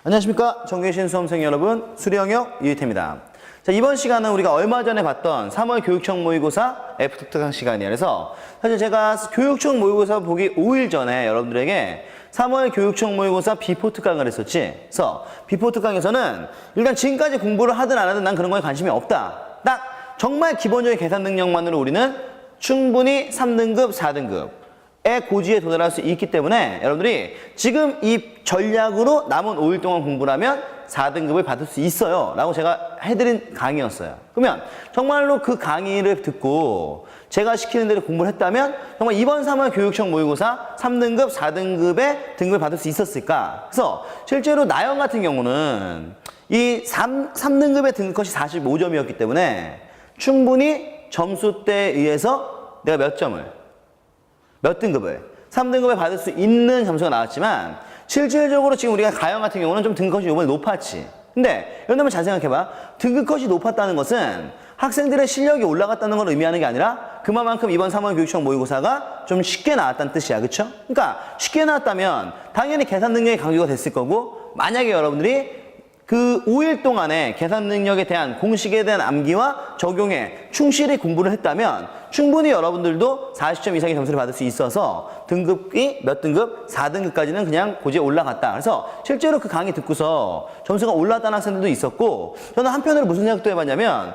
안녕하십니까. 전교신 수험생 여러분, 수리영역 유희태입니다. 자, 이번 시간은 우리가 얼마 전에 봤던 3월 교육청 모의고사 F특강 시간이에요. 그래서 사실 제가 교육청 모의고사 보기 5일 전에 여러분들에게 3월 교육청 모의고사 비포 특강을 했었지. 그래서 비포 특강에서는 일단 지금까지 공부를 하든 안 하든 난 그런 거에 관심이 없다. 딱 정말 기본적인 계산 능력만으로 우리는 충분히 3등급, 4등급의 고지에 도달할 수 있기 때문에 여러분들이 지금 이 전략으로 남은 5일 동안 공부를 하면 4등급을 받을 수 있어요 라고 제가 해드린 강의였어요. 그러면 정말로 그 강의를 듣고 제가 시키는 대로 공부를 했다면 정말 이번 3월 교육청 모의고사 3등급, 4등급의 등급을 받을 수 있었을까? 그래서 실제로 나영 같은 경우는 이 3등급의 등급컷이 45점이었기 때문에 충분히 점수대에 의해서 내가 몇 등급을 3등급에 받을 수 있는 점수가 나왔지만 실질적으로 지금 우리가 가영 같은 경우는 좀 등급컷이 이번에 높았지. 근데 여러분 잘 생각해봐. 등급컷이 높았다는 것은 학생들의 실력이 올라갔다는 걸 의미하는 게 아니라 그만큼 이번 3월 교육청 모의고사가 좀 쉽게 나왔다는 뜻이야. 그쵸? 그러니까 쉽게 나왔다면 당연히 계산 능력이 강조가 됐을 거고, 만약에 여러분들이 그 5일 동안에 계산 능력에 대한 공식에 대한 암기와 적용에 충실히 공부를 했다면 충분히 여러분들도 40점 이상의 점수를 받을 수 있어서 등급이 몇 등급? 4등급까지는 그냥 고지에 올라갔다. 그래서 실제로 그 강의 듣고서 점수가 올랐다는 학생들도 있었고, 저는 한편으로 무슨 생각도 해봤냐면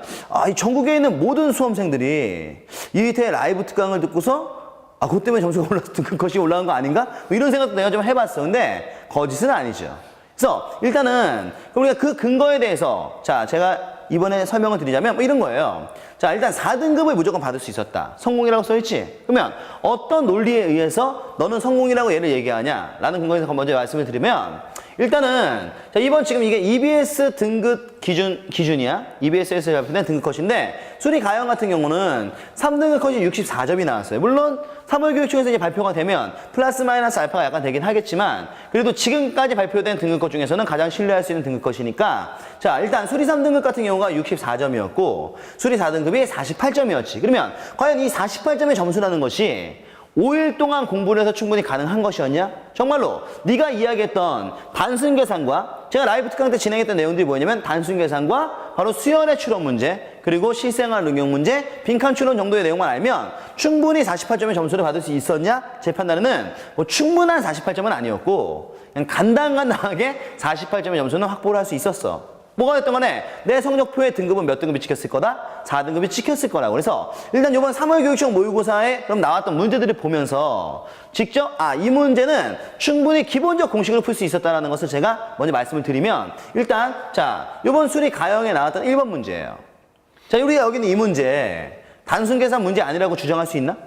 이 전국에 있는 모든 수험생들이 이휘태의 라이브 특강을 듣고서 그것 때문에 점수가 올라서 등급컷이 올라간 거 아닌가? 뭐 이런 생각도 내가 좀 해봤어. 근데 거짓은 아니죠. 그래서 일단은 우리가 그 근거에 대해서 자, 제가 이번에 설명을 드리자면 뭐 이런 거예요. 자, 일단 4등급을 무조건 받을 수 있었다. 성공이라고 써있지? 그러면 어떤 논리에 의해서 너는 성공이라고 얘를 얘기하냐? 라는 근거에서 먼저 말씀을 드리면, 일단은 자, 이번 지금 이게 EBS 등급 기준이야. EBS에서 발표된 등급컷인데 수리 가영 같은 경우는 3등급 컷이 64점이 나왔어요. 물론 3월 교육청에서 이제 발표가 되면 플러스 마이너스 알파가 약간 되긴 하겠지만 그래도 지금까지 발표된 등급컷 중에서는 가장 신뢰할 수 있는 등급컷이니까, 자, 일단 수리 3등급 같은 경우가 64점이었고 수리 4등급이 48점이었지. 그러면 과연 이 48점의 점수라는 것이 5일 동안 공부를 해서 충분히 가능한 것이었냐? 정말로 네가 이야기했던 단순 계산과 제가 라이브 특강 때 진행했던 내용들이 뭐냐면 단순 계산과 바로 수열의 추론 문제, 그리고 실생활 응용 문제, 빈칸 추론 정도의 내용만 알면 충분히 48점의 점수를 받을 수 있었냐? 제 판단에는 뭐 충분한 48점은 아니었고 그냥 간당간당하게 48점의 점수는 확보를 할 수 있었어. 뭐가 됐든 간에 내 성적표의 등급은 몇 등급이 찍혔을 거다? 4등급이 찍혔을 거라고. 그래서 일단 이번 3월 교육청 모의고사에 그럼 나왔던 문제들을 보면서 직접 이 문제는 충분히 기본적 공식으로 풀 수 있었다는 것을 제가 먼저 말씀을 드리면, 일단 자, 이번 수리 가영에 나왔던 1번 문제예요. 자, 우리가 여기 있는 이 문제 단순 계산 문제 아니라고 주장할 수 있나?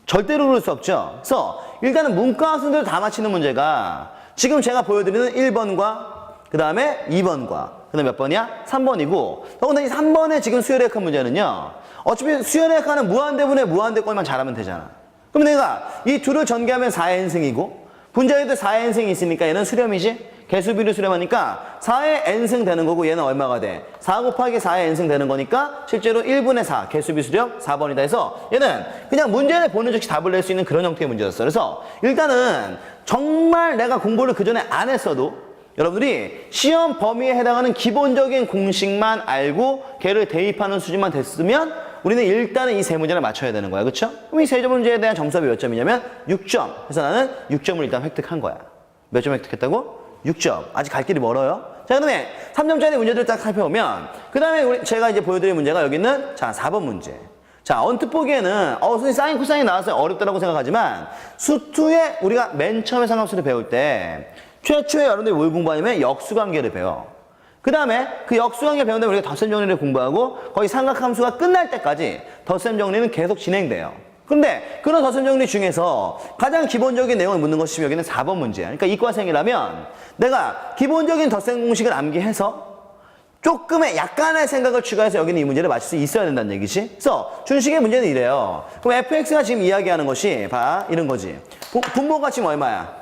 절대로 그럴 수 없죠. 그래서 일단은 문과 학생들 다 맞히는 문제가 지금 제가 보여드리는 1번과 그 다음에 2번과 그 다음에 몇 번이야? 3번이고, 더군다나 이 3번의 지금 수열의학학 문제는요, 어차피 수열의학학은 무한대분의 무한대꼴만 잘하면 되잖아. 그럼 내가 이 둘을 전개하면 4의 n승이고 분자에도 4의 n승이 있으니까 얘는 수렴이지? 개수비를 수렴하니까 4의 n승 되는 거고 얘는 얼마가 돼? 4 곱하기 4의 n승 되는 거니까 실제로 1분의 4 개수비 수렴 4번이다 해서 얘는 그냥 문제를 보는 즉시 답을 낼 수 있는 그런 형태의 문제였어. 그래서 일단은 정말 내가 공부를 그 전에 안 했어도 여러분들이 시험 범위에 해당하는 기본적인 공식만 알고 걔를 대입하는 수준만 됐으면 우리는 일단은 이 세 문제를 맞춰야 되는 거야. 그쵸? 그럼 이 세 문제에 대한 점수가 몇 점이냐면 6점. 그래서 나는 6점을 일단 획득한 거야. 몇 점 획득했다고? 6점. 아직 갈 길이 멀어요. 자, 그 다음에 3점짜리 문제들 딱 살펴보면 그 다음에 제가 이제 보여드릴 문제가 여기 있는 자, 4번 문제. 자, 언뜻 보기에는 선생님 사인 코사인 나와서 어렵다고 생각하지만 수투에 우리가 맨 처음에 상함수를 배울 때 최초에 여러분들이 뭘 공부하냐면 역수관계를 배워. 그 다음에 그 역수관계 배운 다음에 우리가 덧셈 정리를 공부하고 거의 삼각함수가 끝날 때까지 덧셈 정리는 계속 진행돼요. 그런데 그런 덧셈 정리 중에서 가장 기본적인 내용을 묻는 것이 여기는 4번 문제야. 그러니까 이과생이라면 내가 기본적인 덧셈 공식을 암기해서 조금의 약간의 생각을 추가해서 여기는 이 문제를 맞출 수 있어야 된다는 얘기지. 그래서 준식의 문제는 이래요. 그럼 fx가 지금 이야기하는 것이 이런 거지. 분모가 지금 얼마야?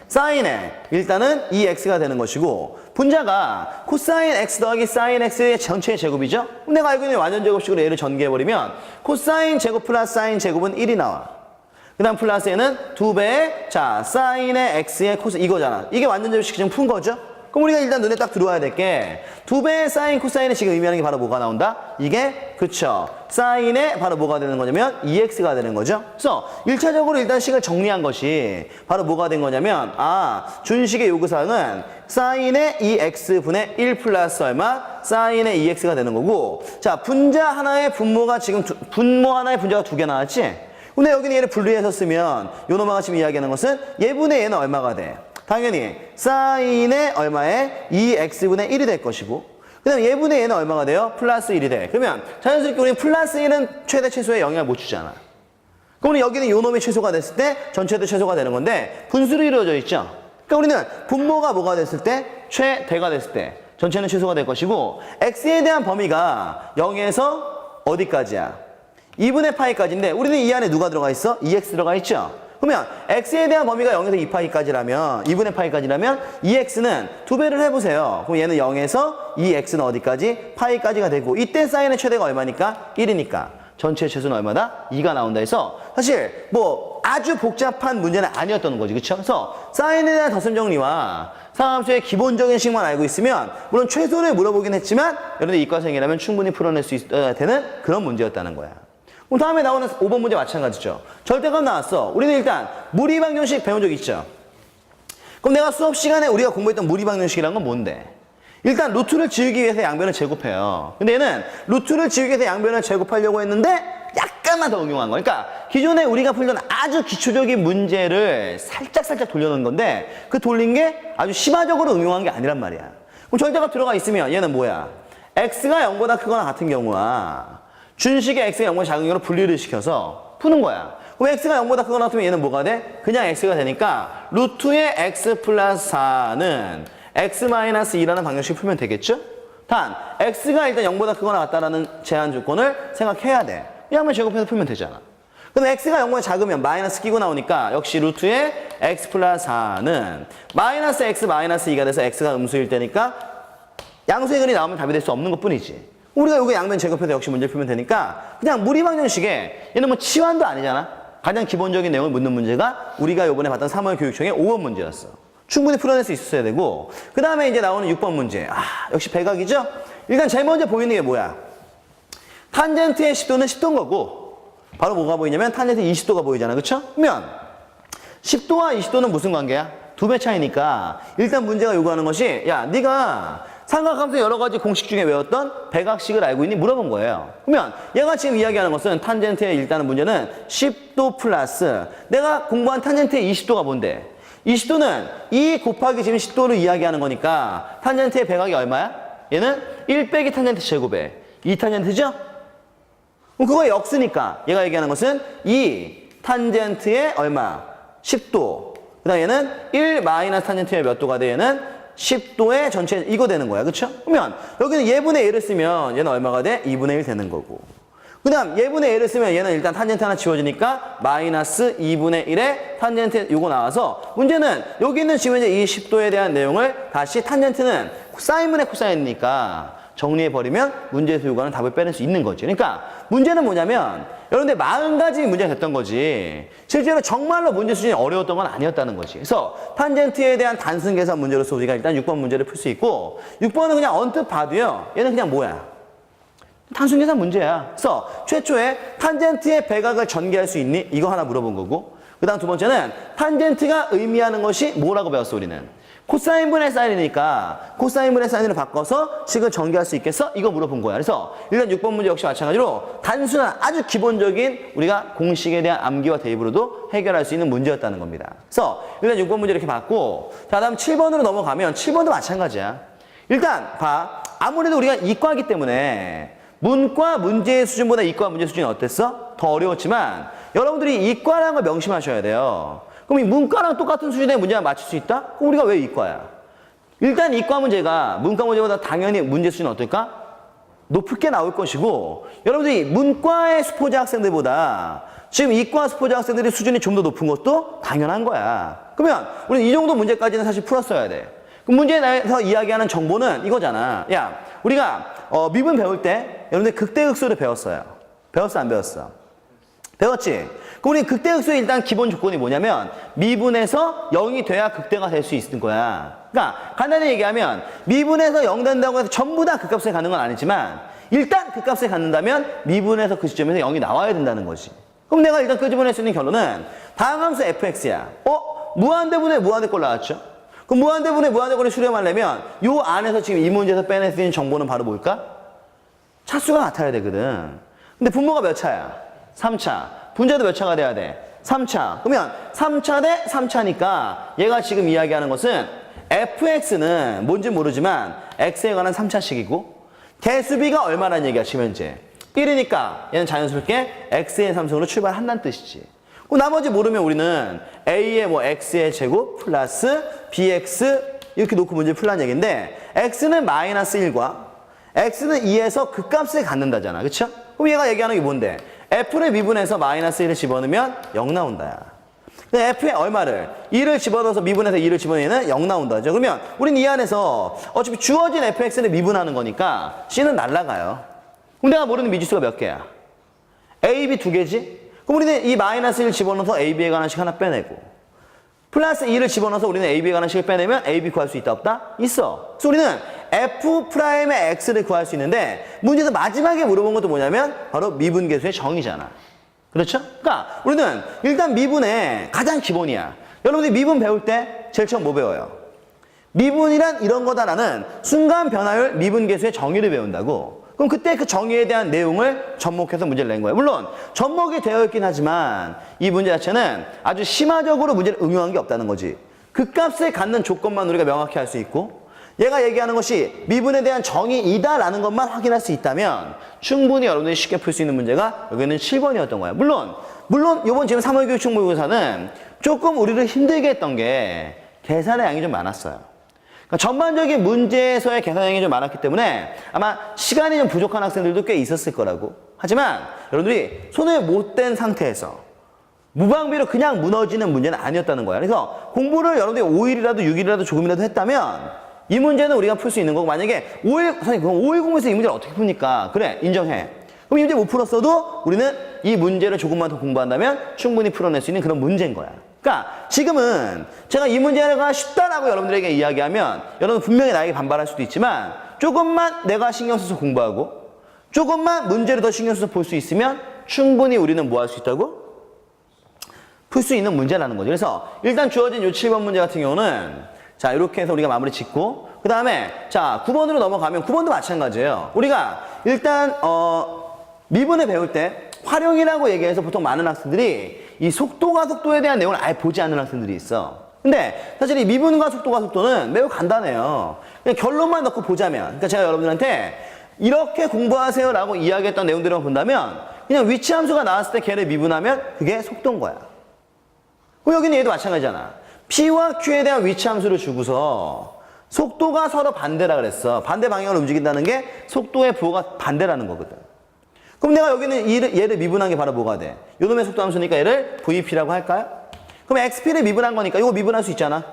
사인에 일단은 2x가 되는 것이고 분자가 코사인 x 더하기 사인 x의 전체의 제곱이죠? 내가 알고 있는 완전 제곱식으로 얘를 전개해버리면 코사인 제곱 플러스 사인 제곱은 1이 나와. 그 다음 플러스 얘는 2배의 자 사인의 x의 코스 이거잖아. 이게 완전 제곱식 지금 푼 거죠? 그럼 우리가 일단 눈에 딱 들어와야 될 게 2배의 사인 코사인이 지금 의미하는 게 바로 뭐가 나온다? 이게 그쵸. 사인의 바로 뭐가 되는 거냐면 2x가 되는 거죠. 그래서 1차적으로 일단 식을 정리한 것이 바로 뭐가 된 거냐면 준식의 요구사항은 사인의 2x분의 1 플러스 얼마? 사인의 2x가 되는 거고 자 분자 하나의 분모가 지금 분모 하나의 분자가 2개 나왔지? 근데 여기는 얘를 분리해서 쓰면 요 놈아가 지금 이야기하는 것은 얘분의 얘는 얼마가 돼? 당연히 사인의 얼마에 2x분의 1이 될 것이고 그 다음에 얘분의 얘는 얼마가 돼요? 플러스 1이 돼. 그러면 자연스럽게 우리는 플러스 1은 최대 최소에 영향을 못 주잖아. 그럼 여기는 요 놈이 최소가 됐을 때 전체도 최소가 되는 건데 분수로 이루어져 있죠. 그러니까 우리는 분모가 뭐가 됐을 때? 최대가 됐을 때 전체는 최소가 될 것이고 x에 대한 범위가 0에서 어디까지야? 2분의 파이까지인데 우리는 이 안에 누가 들어가 있어? 2x 들어가 있죠? 그러면 x에 대한 범위가 0에서 2파이까지라면 2분의 파이까지라면 2x는 2배를 해보세요. 그럼 얘는 0에서 2x는 어디까지? 파이까지가 되고 이때 사인의 최대가 얼마니까? 1이니까 전체 최소는 얼마다? 2가 나온다 해서 사실 뭐 아주 복잡한 문제는 아니었던 거지. 그쵸? 그래서 사인에 대한 덧셈 정리와 상함수의 기본적인 식만 알고 있으면 물론 최소를 물어보긴 했지만 여러분들 이과생이라면 충분히 풀어낼 수 있어야 되는 그런 문제였다는 거야. 그럼 다음에 나오는 5번 문제 마찬가지죠. 절대값 나왔어. 우리는 일단 무리방정식 배운 적 있죠. 그럼 내가 수업 시간에 우리가 공부했던 무리방정식이란 건 뭔데? 일단 루트를 지우기 위해서 양변을 제곱해요. 근데 얘는 루트를 지우기 위해서 양변을 제곱하려고 했는데 약간만 더 응용한 거. 그러니까 기존에 우리가 풀던 아주 기초적인 문제를 살짝 돌려놓은 건데 그 돌린 게 아주 심화적으로 응용한 게 아니란 말이야. 그럼 절대값 들어가 있으면 얘는 뭐야? x가 0보다 크거나 같은 경우와 준식의 x가 0보다 작은 경우로 분리를 시켜서 푸는 거야. 그럼 x가 0보다 크거나 같으면 얘는 뭐가 돼? 그냥 x가 되니까 루트의 x 플러스 4는 x-2라는 방정식을 풀면 되겠죠? 단 x가 일단 0보다 크거나 같다라는 제한 조건을 생각해야 돼. 이 한번 제곱해서 풀면 되잖아. 그럼 x가 0보다 작으면 마이너스 끼고 나오니까 역시 루트의 x 플러스 4는 마이너스 x 마이너스 2가 돼서 x가 음수일 때니까 양수의 근이 나오면 답이 될 수 없는 것뿐이지. 우리가 여기 양변 제곱해서 역시 문제를 풀면 되니까 그냥 무리방정식에 얘는 뭐 치환도 아니잖아. 가장 기본적인 내용을 묻는 문제가 우리가 이번에 봤던 3월 교육청의 5번 문제였어. 충분히 풀어낼 수 있었어야 되고 그 다음에 이제 나오는 6번 문제. 역시 백악이죠? 일단 제일 먼저 보이는 게 뭐야? 탄젠트의 10도는 10도인 거고 바로 뭐가 보이냐면 탄젠트 20도가 보이잖아. 그쵸? 그러면 10도와 20도는 무슨 관계야? 2배 차이니까 일단 문제가 요구하는 것이 야 네가 삼각함수 여러 가지 공식 중에 외웠던 백악식을 알고 있니? 물어본 거예요. 그러면 얘가 지금 이야기하는 것은 탄젠트의 일단은 문제는 10도 플러스 내가 공부한 탄젠트의 20도가 뭔데? 20도는 2 곱하기 지금 10도를 이야기하는 거니까 탄젠트의 백악이 얼마야? 얘는 1 빼기 탄젠트 제곱에 2 탄젠트죠? 그럼 그거 역수니까 얘가 얘기하는 것은 2 탄젠트의 얼마? 10도. 그 다음 얘는 1 마이너스 탄젠트의 몇 도가 돼? 얘는 10도의 전체 이거 되는 거야. 그쵸? 그러면 여기는 예분의 1을 쓰면 얘는 얼마가 돼? 2분의 1 되는 거고. 그 다음 예분의 1을 쓰면 얘는 일단 탄젠트 하나 지워지니까 마이너스 2분의 1의 탄젠트 요거 나와서 문제는 여기 있는 지금 이제 이 10도에 대한 내용을 다시 탄젠트는 사인분의 코사인이니까 정리해버리면 문제에서 요구하는 답을 빼낼 수 있는 거지. 그러니까 문제는 뭐냐면 여러분들 40가지 문제가 됐던 거지 실제로 정말로 문제 수준이 어려웠던 건 아니었다는 거지. 그래서 탄젠트에 대한 단순 계산 문제로서 우리가 일단 6번 문제를 풀 수 있고 6번은 그냥 언뜻 봐도요 얘는 그냥 뭐야? 단순 계산 문제야. 그래서 최초에 탄젠트의 백악을 전개할 수 있니? 이거 하나 물어본 거고 그 다음 두 번째는 탄젠트가 의미하는 것이 뭐라고 배웠어 우리는? 코사인분의 사인이니까 코사인분의 사인으로 바꿔서 식을 전개할 수 있겠어? 이거 물어본 거야. 그래서 일단 6번 문제 역시 마찬가지로 단순한 아주 기본적인 우리가 공식에 대한 암기와 대입으로도 해결할 수 있는 문제였다는 겁니다. 그래서 일단 6번 문제 이렇게 봤고 자 다음 7번으로 넘어가면 7번도 마찬가지야. 일단 봐. 아무래도 우리가 이과이기 때문에 문과 문제의 수준보다 이과 문제 수준이 어땠어? 더 어려웠지만 여러분들이 이과라는 걸 명심하셔야 돼요. 그럼 이 문과랑 똑같은 수준의 문제만 맞출 수 있다? 그럼 우리가 왜 이과야? 일단 이과 문제가 문과 문제보다 당연히 문제 수준은 어떨까? 높게 나올 것이고 여러분들이 문과의 수포자 학생들보다 지금 이과 수포자 학생들의 수준이 좀 더 높은 것도 당연한 거야. 그러면 우리는 이 정도 문제까지는 사실 풀었어야 돼. 그 문제에 대해서 이야기하는 정보는 이거잖아. 야, 우리가 미분 배울 때 여러분들 극대극소를 배웠어요. 배웠어 안 배웠어? 배웠지? 그럼 우리 극대극소의 일단 기본 조건이 뭐냐면 미분에서 0이 돼야 극대가 될 수 있는 거야. 그러니까 간단히 얘기하면 미분에서 0 된다고 해서 전부 다 극값에 가는 건 아니지만 일단 극값에 갖는다면 미분에서 그 시점에서 0이 나와야 된다는 거지. 그럼 내가 일단 끄집어낼 수 있는 결론은 다항함수 fx야. 무한대분의 무한대꼴 나왔죠? 그럼 무한대분의 무한대꼴을 수렴하려면 요 안에서 지금 이 문제에서 빼낼 수 있는 정보는 바로 뭘까? 차수가 같아야 되거든. 근데 분모가 몇 차야? 3차. 분자도 몇 차가 돼야 돼? 3차. 그러면 3차 대 3차니까 얘가 지금 이야기하는 것은 fx는 뭔지 모르지만 x에 관한 3차식이고 대수비가 얼마라는 얘기야 지금 현재 1이니까 얘는 자연스럽게 x의 삼성으로 출발한다는 뜻이지. 그럼 나머지 모르면 우리는 a의 뭐 x의 제곱 플러스 bx 이렇게 놓고 문제 풀라는 얘기인데 x는 마이너스 1과 x는 2에서 극값을 갖는다잖아. 그쵸? 그럼 얘가 얘기하는 게 뭔데? f를 미분해서 마이너스 1을 집어넣으면 0 나온다. f에 얼마를? 2를 집어넣어서 미분해서 2를 집어넣으면 0 나온다죠. 그러면 우린 이 안에서 어차피 주어진 fx를 미분하는 거니까 c는 날라가요. 그럼 내가 모르는 미지수가 몇 개야? a, b 두 개지? 그럼 우리는 이 마이너스 1을 집어넣어서 a, b에 관한 식 하나 빼내고 플러스 2를 집어넣어서 우리는 a, b에 관한 식을 빼내면 a, b 구할 수 있다 없다? 있어. 그래서 우리는 f'의 x를 구할 수 있는데 문제에서 마지막에 물어본 것도 뭐냐면 바로 미분계수의 정의잖아. 그렇죠? 그러니까 우리는 일단 미분의 가장 기본이야. 여러분들이 미분 배울 때 제일 처음 뭐 배워요? 미분이란 이런 거다라는 순간 변화율 미분계수의 정의를 배운다고. 그럼 그때 그 정의에 대한 내용을 접목해서 문제를 낸 거예요. 물론 접목이 되어 있긴 하지만 이 문제 자체는 아주 심화적으로 문제를 응용한 게 없다는 거지. 극값을 갖는 조건만 우리가 명확히 할 수 있고 얘가 얘기하는 것이 미분에 대한 정의이다라는 것만 확인할 수 있다면 충분히 여러분들이 쉽게 풀 수 있는 문제가 여기는 7번이었던 거야. 물론 이번 지금 3월 교육청 모의고사는 조금 우리를 힘들게 했던 게 계산의 양이 좀 많았어요. 그러니까 전반적인 문제에서의 계산량이 좀 많았기 때문에 아마 시간이 좀 부족한 학생들도 꽤 있었을 거라고. 하지만 여러분들이 손을 못 댄 상태에서 무방비로 그냥 무너지는 문제는 아니었다는 거야. 그래서 공부를 여러분들이 5일이라도 6일이라도 조금이라도 했다면 이 문제는 우리가 풀 수 있는 거고 만약에 선생님 그럼 5일 공부에서 이 문제를 어떻게 풉니까? 그래 인정해. 그럼 이 문제 못 풀었어도 우리는 이 문제를 조금만 더 공부한다면 충분히 풀어낼 수 있는 그런 문제인 거야. 그러니까 지금은 제가 이 문제가 쉽다라고 여러분들에게 이야기하면 여러분 분명히 나에게 반발할 수도 있지만 조금만 내가 신경 써서 공부하고 조금만 문제를 더 신경 써서 볼 수 있으면 충분히 우리는 뭐 할 수 있다고? 풀 수 있는 문제라는 거죠. 그래서 일단 주어진 요 7번 문제 같은 경우는 자 이렇게 해서 우리가 마무리 짓고 그 다음에 자 9번으로 넘어가면 9번도 마찬가지예요. 우리가 일단 미분을 배울 때 활용이라고 얘기해서 보통 많은 학생들이 이 속도가 속도에 대한 내용을 아예 보지 않는 학생들이 있어. 근데 사실 이 미분과 속도가 속도는 매우 간단해요. 그냥 결론만 넣고 보자면 그러니까 제가 여러분들한테 이렇게 공부하세요라고 이야기했던 내용들을 본다면 그냥 위치함수가 나왔을 때 걔를 미분하면 그게 속도인 거야. 그럼 여기는 얘도 마찬가지잖아. P와 Q에 대한 위치함수를 주고서 속도가 서로 반대라 그랬어. 반대 방향으로 움직인다는 게 속도의 부호가 반대라는 거거든. 그럼 내가 여기는 얘를 미분한 게 바로 뭐가 돼? 요놈의 속도함수니까 얘를 VP라고 할까요? 그럼 XP를 미분한 거니까 이거 미분할 수 있잖아.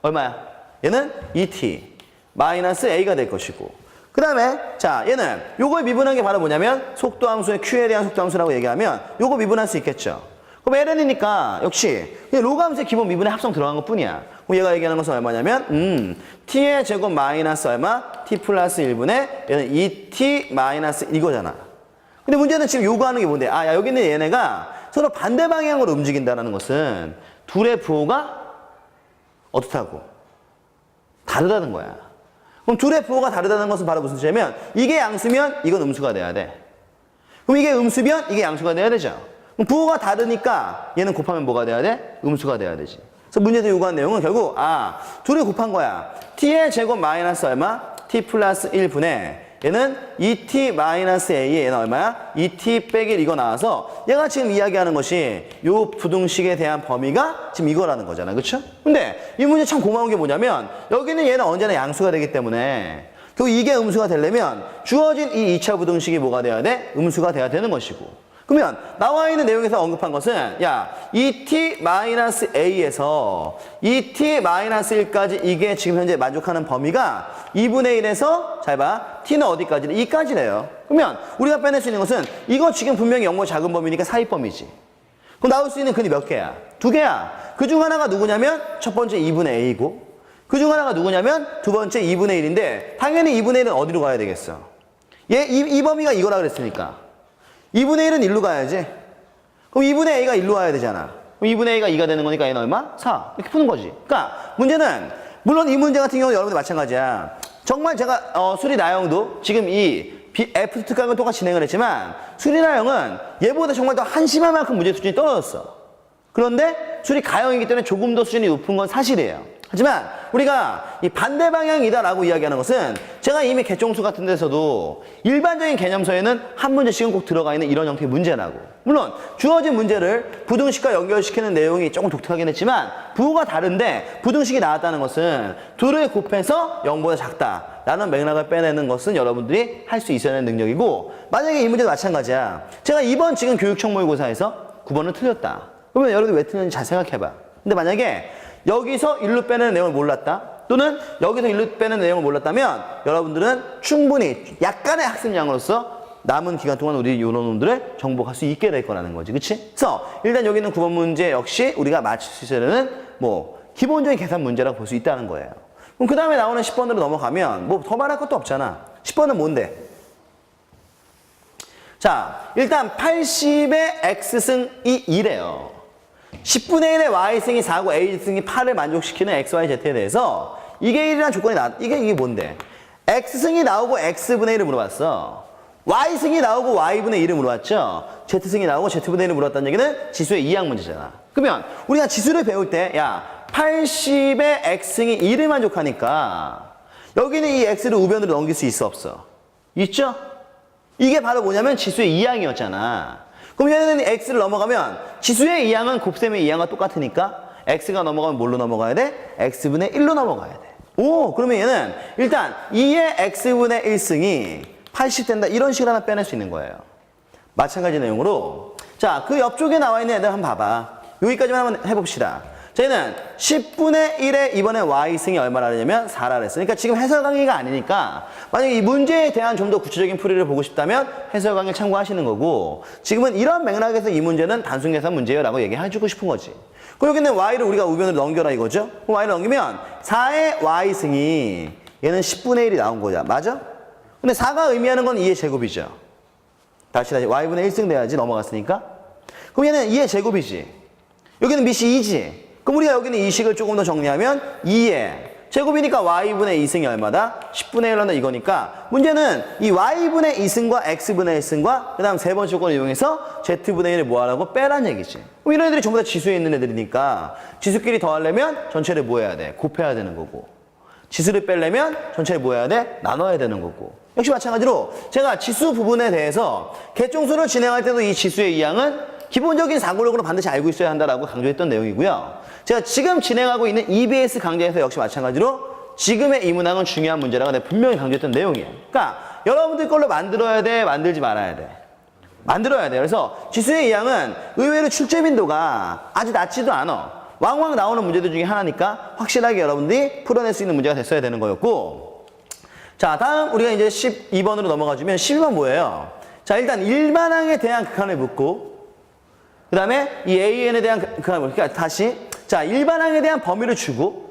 얼마야? 얘는 ET 마이너스 A가 될 것이고 그 다음에 자 얘는 요걸 미분한 게 바로 뭐냐면 속도함수의 Q에 대한 속도함수라고 얘기하면 요거 미분할 수 있겠죠. 그럼 LN이니까 역시 로그함수의 기본 미분의 합성 들어간 것 뿐이야. 그럼 얘가 얘기하는 것은 얼마냐면 t의 제곱 마이너스 얼마? t 플러스 1분의 얘는 2t 마이너스 이거잖아. 근데 문제는 지금 요구하는 게 뭔데? 야 여기 있는 얘네가 서로 반대 방향으로 움직인다는 것은 둘의 부호가 어떻다고? 다르다는 거야. 그럼 둘의 부호가 다르다는 것은 바로 무슨 뜻이냐면 이게 양수면 이건 음수가 돼야 돼. 그럼 이게 음수면 이게 양수가 돼야 되죠. 그럼 부호가 다르니까 얘는 곱하면 뭐가 돼야 돼? 음수가 돼야 되지. 그래서 문제에서 요구한 내용은 결국 둘이 곱한 거야. t의 제곱 마이너스 얼마? t 플러스 1분의 얘는 2t 마이너스 a에 얘는 얼마야? 2t 빼기 1 이거 나와서 얘가 지금 이야기하는 것이 요 부등식에 대한 범위가 지금 이거라는 거잖아. 그쵸? 근데 이 문제 참 고마운 게 뭐냐면 여기는 얘는 언제나 양수가 되기 때문에 결국 이게 음수가 되려면 주어진 이 2차 부등식이 뭐가 돼야 돼? 음수가 돼야 되는 것이고 그러면 나와 있는 내용에서 언급한 것은 2t-a에서 2t-1까지 이게 지금 현재 만족하는 범위가 2분의 1에서 잘 봐. t는 어디까지래? 2까지래요. 그러면 우리가 빼낼 수 있는 것은 이거 지금 분명히 0보 작은 범위니까 사입범위지. 그럼 나올 수 있는 근이 몇 개야? 2개야. 그 중 하나가 누구냐면 첫 번째 2분의 A고 그 중 하나가 누구냐면 두 번째 2분의 1인데 당연히 2분의 1은 어디로 가야 되겠어? 이 범위가 이거라 그랬으니까 2분의 1은 1로 가야지. 그럼 2분의 A가 1로 와야 되잖아. 그럼 2분의 A가 2가 되는 거니까 A는 얼마? 4. 이렇게 푸는 거지. 그러니까 문제는 물론 이 문제 같은 경우는 여러분들 마찬가지야. 정말 제가 수리나형도 지금 이 F 특강을 똑같이 진행을 했지만 수리나형은 얘보다 정말 더 한심할 만큼 문제 수준이 떨어졌어. 그런데 수리 가형이기 때문에 조금 더 수준이 높은 건 사실이에요. 하지만 우리가 이 반대 방향이다라고 이야기하는 것은 제가 이미 개정수 같은 데서도 일반적인 개념서에는 한 문제씩은 꼭 들어가 있는 이런 형태의 문제라고. 물론 주어진 문제를 부등식과 연결시키는 내용이 조금 독특하긴 했지만 부호가 다른데 부등식이 나왔다는 것은 둘을 곱해서 0보다 작다라는 맥락을 빼내는 것은 여러분들이 할 수 있어야 하는 능력이고 만약에 이 문제도 마찬가지야. 제가 이번 지금 교육청 모의고사에서 9번을 틀렸다. 그러면 여러분들 왜 틀렸는지 잘 생각해봐. 근데 만약에 여기서 1로 빼내는 내용을 몰랐다 또는 여기서 1로 빼내는 내용을 몰랐다면 여러분들은 충분히 약간의 학습량으로서 남은 기간 동안 우리 이런 놈들을 정복할 수 있게 될 거라는 거지. 그치? 그래서 일단 여기 있는 9번 문제 역시 우리가 맞출 수 있어야 되는 기본적인 계산 문제라고 볼 수 있다는 거예요. 그럼 그 다음에 나오는 10번으로 넘어가면 더 말할 것도 없잖아. 10번은 뭔데? 자, 일단 80의 X승이 2래요. 10분의 1의 Y승이 4고 A승이 8을 만족시키는 X, Y, Z에 대해서 이게 1이라는 조건이 이게 뭔데? X승이 나오고 X분의 1을 물어봤어. Y승이 나오고 Y분의 1을 물어봤죠. Z승이 나오고 Z분의 1을 물어봤다는 얘기는 지수의 이항 문제잖아. 그러면 우리가 지수를 배울 때 80의 X승이 2를 만족하니까 여기는 이 X를 우변으로 넘길 수 있어 없어? 있죠? 이게 바로 뭐냐면 지수의 이항이었잖아. 그럼 얘는 X를 넘어가면 지수의 이항은 곱셈의 이항과 똑같으니까 X가 넘어가면 뭘로 넘어가야 돼? X분의 1로 넘어가야 돼. 오, 그러면 얘는 일단 2의 X분의 1승이 80 된다. 이런 식으로 하나 빼낼 수 있는 거예요. 마찬가지 내용으로. 자, 그 옆쪽에 나와 있는 애들 한번 봐봐. 여기까지만 한번 해봅시다. 저희는 10분의 1에 이번에 Y승이 얼마나 하냐면 4라 그랬어요. 그러니까 지금 해설 강의가 아니니까 만약에 이 문제에 대한 좀 더 구체적인 풀이를 보고 싶다면 해설 강의 참고하시는 거고 지금은 이런 맥락에서 이 문제는 단순 계산 문제예요 라고 얘기해주고 싶은 거지. 그리고 여기는 Y를 우리가 우변으로 넘겨라 이거죠. 그럼 Y를 넘기면 4의 Y승이 얘는 10분의 1이 나온 거야. 맞아? 근데 4가 의미하는 건 2의 제곱이죠. 다시 Y분의 1승 돼야지 넘어갔으니까. 그럼 얘는 2의 제곱이지. 여기는 밑이 2지. 그럼 우리가 여기는 이 식을 조금 더 정리하면 2의 제곱이니까 Y분의 2승이 얼마다? 10분의 1 한다 이거니까 문제는 이 Y분의 2승과 X분의 1승과 그 다음 세 번째 조건을 이용해서 Z분의 1을 뭐하라고? 빼란 얘기지. 그럼 이런 애들이 전부 다 지수에 있는 애들이니까 지수끼리 더하려면 전체를 뭐 해야 돼? 곱해야 되는 거고 지수를 빼려면 전체를 뭐 해야 돼? 나눠야 되는 거고 역시 마찬가지로 제가 지수 부분에 대해서 개정수를 진행할 때도 이 지수의 이항은 기본적인 사고력으로 반드시 알고 있어야 한다라고 강조했던 내용이고요. 제가 지금 진행하고 있는 EBS 강좌에서 역시 마찬가지로 지금의 이 문항은 중요한 문제라고 내가 분명히 강조했던 내용이에요. 그러니까 여러분들 걸로 만들어야 돼? 만들지 말아야 돼? 만들어야 돼요. 그래서 지수의 이항은 의외로 출제 빈도가 아주 낮지도 않아. 왕왕 나오는 문제들 중에 하나니까 확실하게 여러분들이 풀어낼 수 있는 문제가 됐어야 되는 거였고 자, 다음 우리가 이제 12번으로 넘어가주면 12번 뭐예요? 자, 일단 일반항에 대한 극한을 묻고 그 다음에 이 AN에 대한 극한을 묻고 그러니까 다시 자, 일반항에 대한 범위를 주고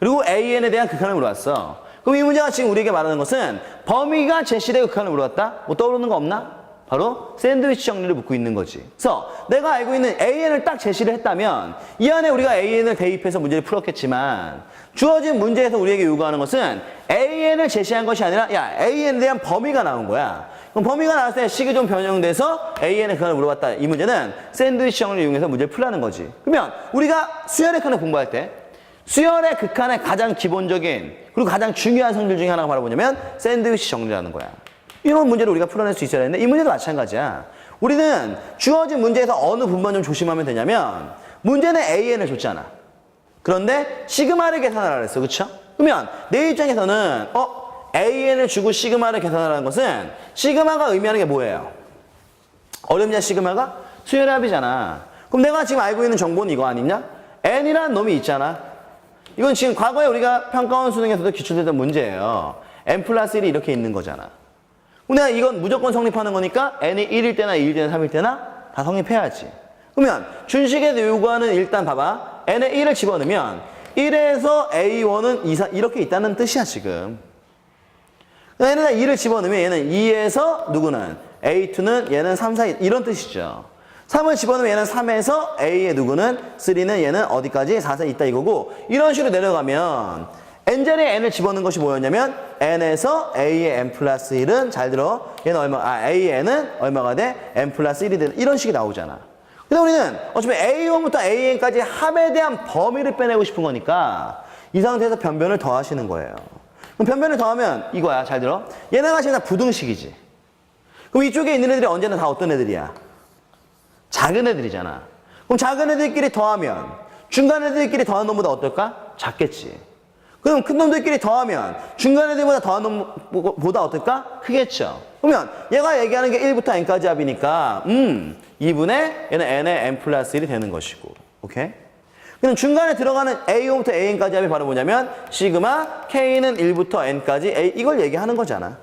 그리고 AN에 대한 극한을 물어봤어. 그럼 이 문제가 지금 우리에게 말하는 것은 범위가 제시되고 극한을 물어봤다? 뭐 떠오르는 거 없나? 바로 샌드위치 정리를 묻고 있는 거지. 그래서 내가 알고 있는 AN을 딱 제시를 했다면 이 안에 우리가 AN을 대입해서 문제를 풀었겠지만 주어진 문제에서 우리에게 요구하는 것은 AN을 제시한 것이 아니라 AN에 대한 범위가 나온 거야. 그럼 범위가 나왔을 때 식이 좀 변형돼서 AN의 극한을 물어봤다. 이 문제는 샌드위치 정리를 이용해서 문제를 풀라는 거지. 그러면 우리가 수열의 극한을 공부할 때 수열의 극한의 가장 기본적인 그리고 가장 중요한 성질 중에 하나가 바로 뭐냐면 샌드위치 정리라는 거야. 이런 문제를 우리가 풀어낼 수 있어야 되는데 이 문제도 마찬가지야. 우리는 주어진 문제에서 어느 부분만 좀 조심하면 되냐면 문제는 AN을 줬잖아. 그런데 시그마를 계산하라 그랬어. 그쵸? 그러면 내 입장에서는 AN을 주고 시그마를 계산하라는 것은 시그마가 의미하는 게 뭐예요? 어렵냐 시그마가? 수열의 합이잖아. 그럼 내가 지금 알고 있는 정보는 이거 아니냐? N이라는 놈이 있잖아. 이건 지금 과거에 우리가 평가원 수능에서도 기출됐던 문제예요. N 플러스 1이 이렇게 있는 거잖아. 근데 이건 무조건 성립하는 거니까 N이 1일 때나 2일 때나 3일 때나 다 성립해야지. 그러면 준식에서 요구하는 일단 봐봐. n에 1을 집어넣으면 1에서 a1은 2, 4 이렇게 있다는 뜻이야 지금. n에다 2를 집어넣으면 얘는 2에서 누구는 a2는 얘는 3, 4 이런 뜻이죠. 3을 집어넣으면 얘는 3에서 a의 누구는 3는 얘는 어디까지 4, 4 있다 이거고 이런 식으로 내려가면 n자리에 n을 집어넣은 것이 뭐였냐면 n에서 a의 n 플러스 1은 잘 들어 얘는 a의 n은 얼마가 돼? n 플러스 1이 되는 이런 식이 나오잖아. 근데 우리는 어차피 a1부터 an까지 합에 대한 범위를 빼내고 싶은 거니까 이 상태에서 변변을 더하시는 거예요. 그럼 변변을 더하면 이거야. 잘 들어. 얘네가 지금 다 부등식이지. 그럼 이쪽에 있는 애들이 언제나 다 어떤 애들이야? 작은 애들이잖아. 그럼 작은 애들끼리 더하면 중간 애들끼리 더한 놈보다 어떨까? 작겠지. 그럼 큰 놈들끼리 더하면 중간 애들보다 더한 놈보다 어떨까? 크겠죠. 그러면 얘가 얘기하는 게 1부터 n까지 합이니까 2분의 얘는 n의 n 플러스 1이 되는 것이고. 오케이? 그럼 중간에 들어가는 a1부터 an까지 합이 바로 뭐냐면 시그마 k는 1부터 n까지 a 이걸 얘기하는 거잖아.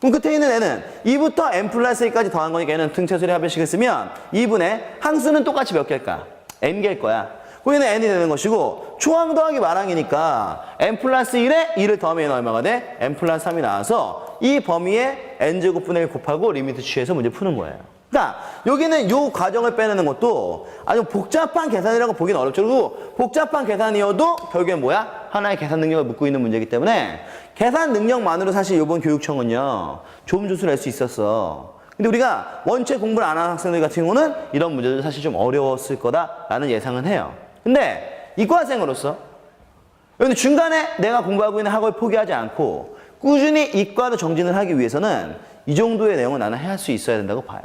그럼 끝에 있는 n은 2부터 n 플러스 1까지 더한 거니까 얘는 등차수의 합의식을 쓰면 2분의 항수는 똑같이 몇 개일까? n개일 거야. 그럼 얘는 n이 되는 것이고 초항 더하기 마항이니까 n 플러스 1에 2를 더하면 얘는 얼마가 돼? n 플러스 3이 나와서 이 범위에 n제곱분의 1 곱하고 리미트 취해서 문제 푸는 거예요. 그러니까 여기는 요 과정을 빼내는 것도 아주 복잡한 계산이라고 보기는 어렵죠. 그리고 복잡한 계산이어도 결국엔 뭐야? 하나의 계산 능력을 묻고 있는 문제이기 때문에 계산 능력만으로 사실 이번 교육청은요 좋은 점수를 낼 수 있었어. 근데 우리가 원체 공부를 안 하는 학생들 같은 경우는 이런 문제도 사실 좀 어려웠을 거다라는 예상은 해요. 근데 이과생으로서 근데 중간에 내가 공부하고 있는 학업을 포기하지 않고 꾸준히 이과로 정진을 하기 위해서는 이 정도의 내용은 나는 할 수 있어야 된다고 봐요.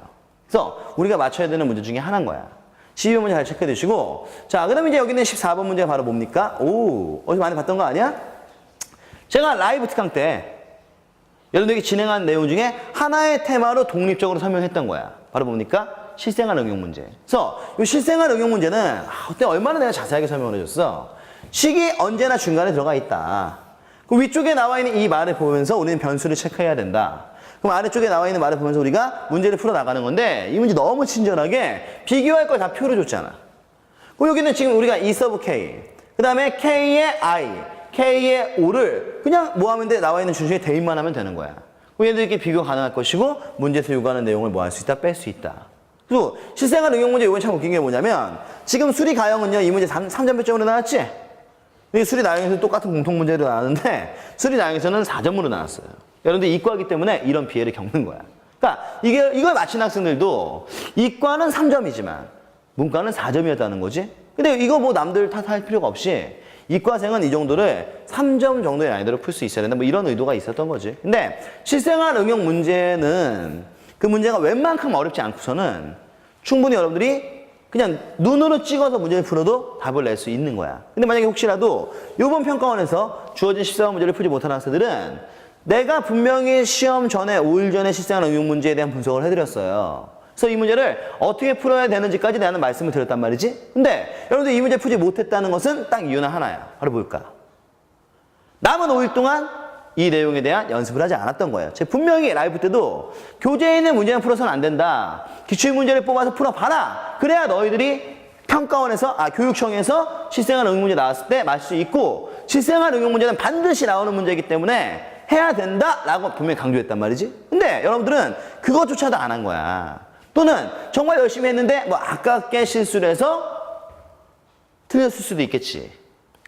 그래서 우리가 맞춰야 되는 문제 중에 하나인 거야. 12번 문제 잘 체크해 두시고 자, 그 다음에 이제 여기는 14번 문제가 바로 뭡니까? 오, 어디서 많이 봤던 거 아니야? 제가 라이브 특강 때 여러분들에게 진행한 내용 중에 하나의 테마로 독립적으로 설명했던 거야. 바로 뭡니까? 실생활 응용 문제. 그래서 이 실생활 응용 문제는 그때 얼마나 내가 자세하게 설명을 해줬어. 식이 언제나 중간에 들어가 있다. 그 위쪽에 나와 있는 이 말을 보면서 우리는 변수를 체크해야 된다. 그럼 아래쪽에 나와 있는 말을 보면서 우리가 문제를 풀어나가는 건데 이 문제 너무 친절하게 비교할 걸 다 표로 줬잖아. 그럼 여기는 지금 우리가 E 서브 K 그 다음에 K의 I K의 O를 그냥 뭐 하면 돼? 나와 있는 준식에 대입만 하면 되는 거야. 그럼 얘들끼리 비교 가능할 것이고 문제에서 요구하는 내용을 뭐 할 수 있다? 뺄 수 있다. 그리고 실생활 응용 문제 이건 참 웃긴 게 뭐냐면 지금 수리 가형은요 이 문제 3점배점으로 나왔지? 수리 나형에서는 똑같은 공통 문제로 나왔는데 수리 나형에서는 4점으로 나왔어요. 여러분들 이과이기 때문에 이런 피해를 겪는 거야. 그러니까 이걸 맞힌 학생들도 이과는 3점이지만 문과는 4점이었다는 거지. 근데 이거 뭐 남들 탓할 필요가 없이 이과생은 이 정도를 3점 정도의 난이도로 풀 수 있어야 된다. 뭐 이런 의도가 있었던 거지. 근데 실생활 응용 문제는 그 문제가 웬만큼 어렵지 않고서는 충분히 여러분들이 그냥 눈으로 찍어서 문제를 풀어도 답을 낼 수 있는 거야. 근데 만약에 혹시라도 이번 평가원에서 주어진 14번 문제를 풀지 못한 학생들은 내가 분명히 시험 전에 5일 전에 실생활 응용 문제에 대한 분석을 해드렸어요. 그래서 이 문제를 어떻게 풀어야 되는지까지 나는 말씀을 드렸단 말이지. 근데 여러분들 이 문제 풀지 못했다는 것은 딱 이유는 하나야. 바로 뭘까? 남은 5일 동안 이 내용에 대한 연습을 하지 않았던 거예요. 제가 분명히 라이브 때도 교재에 있는 문제만 풀어서는 안 된다. 기출문제를 뽑아서 풀어봐라. 그래야 너희들이 평가원에서, 교육청에서 실생활 응용 문제 나왔을 때 맞을 수 있고 실생활 응용 문제는 반드시 나오는 문제이기 때문에 해야 된다라고 분명히 강조했단 말이지. 근데 여러분들은 그것조차도 안 한 거야. 또는 정말 열심히 했는데 뭐 아깝게 실수를 해서 틀렸을 수도 있겠지.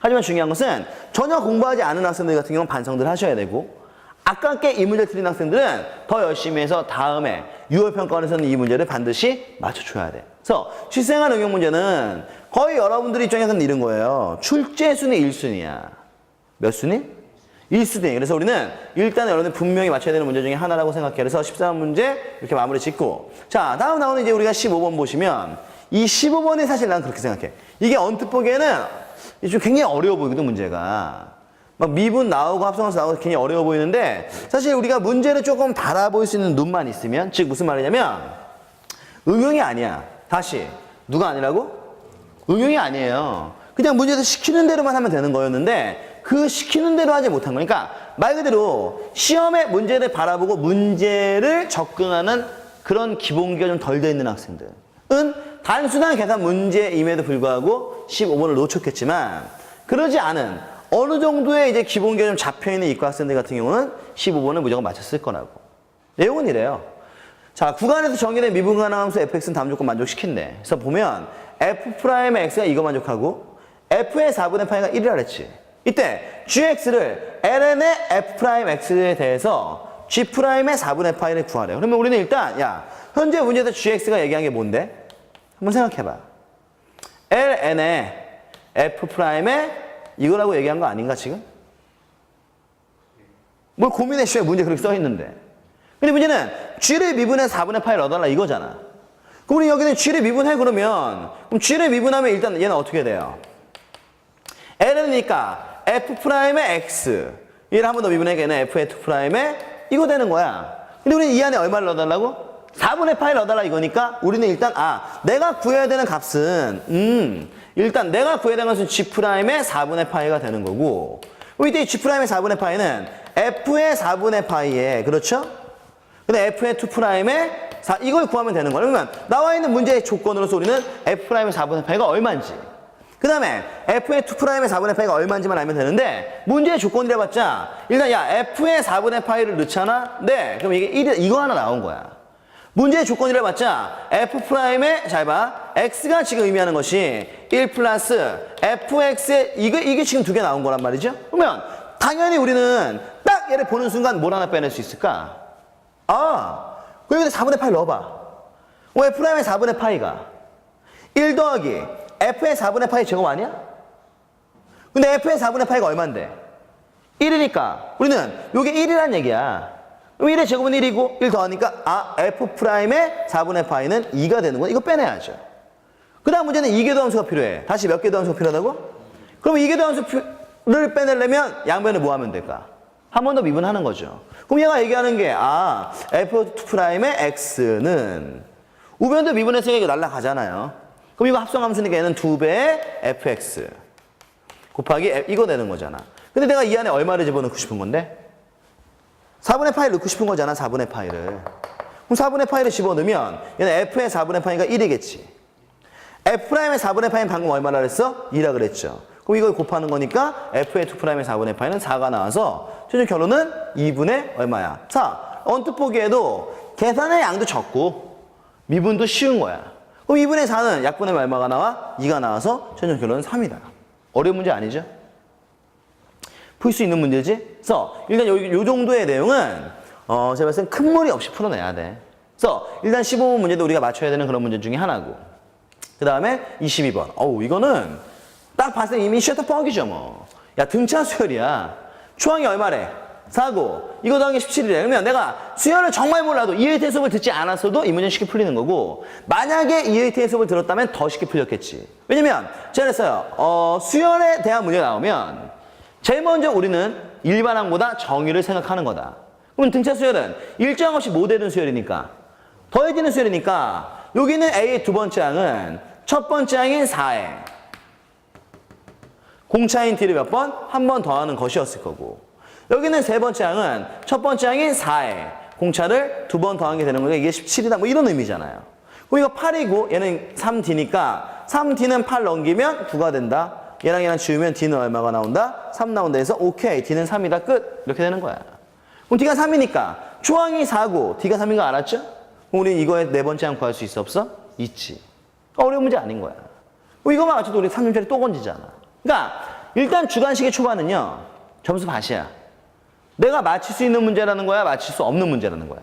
하지만 중요한 것은 전혀 공부하지 않은 학생들 같은 경우는 반성들 하셔야 되고 아깝게 이 문제를 틀린 학생들은 더 열심히 해서 다음에 6월 평가원에서는 이 문제를 반드시 맞춰줘야 돼. 그래서 실생활 응용 문제는 거의 여러분들 입장에서는 이런 거예요. 출제순위 1순위야. 몇 순위? 1순위. 그래서 우리는 일단 여러분들 분명히 맞춰야 되는 문제 중에 하나라고 생각해. 그래서 14번 문제 이렇게 마무리 짓고 자, 다음 나오는 이제 우리가 15번 보시면 이 15번이 사실 난 그렇게 생각해. 이게 언뜻 보기에는 좀 굉장히 어려워 보이거든, 문제가. 막 미분 나오고 합성함수 나오고 굉장히 어려워 보이는데 사실 우리가 문제를 조금 달아볼 수 있는 눈만 있으면 즉 무슨 말이냐면 응용이 아니야. 다시 누가 아니라고? 응용이 아니에요. 그냥 문제에서 시키는 대로만 하면 되는 거였는데 그 시키는 대로 하지 못한 거니까 말 그대로 시험의 문제를 바라보고 문제를 접근하는 그런 기본기가 좀 덜 돼 있는 학생들은 단순한 계산 문제임에도 불구하고 15번을 놓쳤겠지만 그러지 않은 어느 정도의 이제 기본 개념 잡혀있는 이과 학생들 같은 경우는 15번을 무조건 맞췄을 거라고. 내용은 이래요. 자, 구간에서 정의된 미분 가능한 함수 fx는 다음 조건 만족시킨대. 그래서 보면 f'x가 이거 만족하고 f의 4분의 파이가 1이라 그랬지. 이때 gx를 ln의 f'x에 대해서 g'의 4분의 파이를 구하래요. 그러면 우리는 일단 야 현재 문제에서 gx가 얘기한 게 뭔데? 한번 생각해봐. ln의 f'의 이거라고 얘기한 거 아닌가 지금? 뭘 고민해 쉬워 문제 그렇게 써있는데. 근데 문제는 g를 미분해 4분의 파이를 얻어라 이거잖아. 그럼 우리 여기는 g를 미분해 그러면 그럼 g를 미분하면 일단 얘는 어떻게 돼요? ln이니까 f'의 x 얘를 한 번 더 미분해 걔는 f의 2'의 이거 되는 거야. 근데 우리는 이 안에 얼마를 넣어달라고? 4분의 파이를 넣어달라 이거니까 우리는 일단 내가 구해야 되는 값은 일단 내가 구해야 되는 것은 g'의 4분의 파이가 되는 거고 이때 g'의 4분의 파이는 f의 4분의 파이에 그렇죠? 근데 f의 2'의 4 이걸 구하면 되는 거야. 그러면 나와 있는 문제의 조건으로서 우리는 f'의 4분의 파이가 얼마인지 그 다음에 f의 2'의 4분의 파이가 얼마인지만 알면 되는데 문제의 조건이라 봤자 일단 야 f의 4분의 파이를 넣잖아? 네 그럼 이게 1 이거 하나 나온 거야. 문제의 조건이라 봤자 f'의 잘 봐 x가 지금 의미하는 것이 1 플러스 fx의 이게 지금 두 개 나온 거란 말이죠. 그러면 당연히 우리는 딱 얘를 보는 순간 뭘 하나 빼낼 수 있을까? 그럼 여기다 4분의 파이 넣어봐. f'의 4분의 파이가 1 더하기 f의 4분의 파이 제곱 아니야? 근데 f의 4분의 파이가 얼만데? 1이니까 우리는 요게 1이란 얘기야. 그럼 1의 제곱은 1이고 1 더하니까 f'의 4분의 파이는 2가 되는 거야. 이거 빼내야죠. 그 다음 문제는 2개 더함수가 필요해. 다시 몇 개 더함수가 필요하다고? 그럼 2개 더함수를 빼내려면 양변을 뭐 하면 될까? 한 번 더 미분하는 거죠. 그럼 얘가 얘기하는 게 f''의 x는 우변도 미분했으니까 이거 날라가잖아요. 그럼 이거 합성함수니까 얘는 2배의 fx 곱하기 이거 되는 거잖아. 근데 내가 이 안에 얼마를 집어넣고 싶은 건데? 4분의 파이를 넣고 싶은 거잖아. 4분의 파이를. 그럼 4분의 파이를 집어넣으면 얘는 f의 4분의 파이가 1이겠지. f'의 4분의 파이는 방금 얼마라 그랬어? 2라 그랬죠. 그럼 이걸 곱하는 거니까 f의 2'의 4분의 파이는 4가 나와서 최종 결론은 2분의 얼마야? 4. 언뜻 보기에도 계산의 양도 적고 미분도 쉬운 거야. 그럼 2분의 4는 약분의 얼마가 나와? 2가 나와서 최종 결론은 3이다. 어려운 문제 아니죠? 풀 수 있는 문제지? 그래서 일단 요 정도의 내용은 제가 봤을 땐 큰 무리 없이 풀어내야 돼. 그래서 일단 15번 문제도 우리가 맞춰야 되는 그런 문제 중에 하나고 그 다음에 22번. 이거는 딱 봤을 때 이미 셔터펑이죠 뭐. 야 등차 수열이야. 초항이 얼마래? 4고 이거 더하기 17이래. 그러면 내가 수열을 정말 몰라도 EAT 수업을 듣지 않았어도 이 문제는 쉽게 풀리는 거고 만약에 EAT 수업을 들었다면 더 쉽게 풀렸겠지. 왜냐면 제가 그랬어요. 수열에 대한 문제가 나오면 제일 먼저 우리는 일반항보다 정의를 생각하는 거다. 그럼 등차 수열은 일정 없이 모대는 수열이니까 더해지는 수열이니까 여기는 A의 두 번째 항은 첫 번째 항인 4에 공차인 D를 몇 번? 한 번 더하는 것이었을 거고 여기는 세 번째 항은 첫 번째 항인 4에 공차를 두 번 더한 게 되는 거니까 이게 17이다 뭐 이런 의미잖아요. 그럼 이거 8이고 얘는 3D니까 3D는 8 넘기면 9가 된다. 얘랑 지우면 D는 얼마가 나온다? 3 나온다 해서 오케이 D는 3이다 끝 이렇게 되는 거야. 그럼 D가 3이니까 초항이 4고 D가 3인 거 알았죠? 그럼 우리 이거에 네 번째 항 구할 수 있어 없어? 있지. 어려운 문제 아닌 거야. 이거만 맞춰도 우리 3점짜리 또 건지잖아. 그러니까 일단 주관식의 초반은요 점수 밭이야. 내가 맞힐 수 있는 문제라는 거야 맞힐 수 없는 문제라는 거야.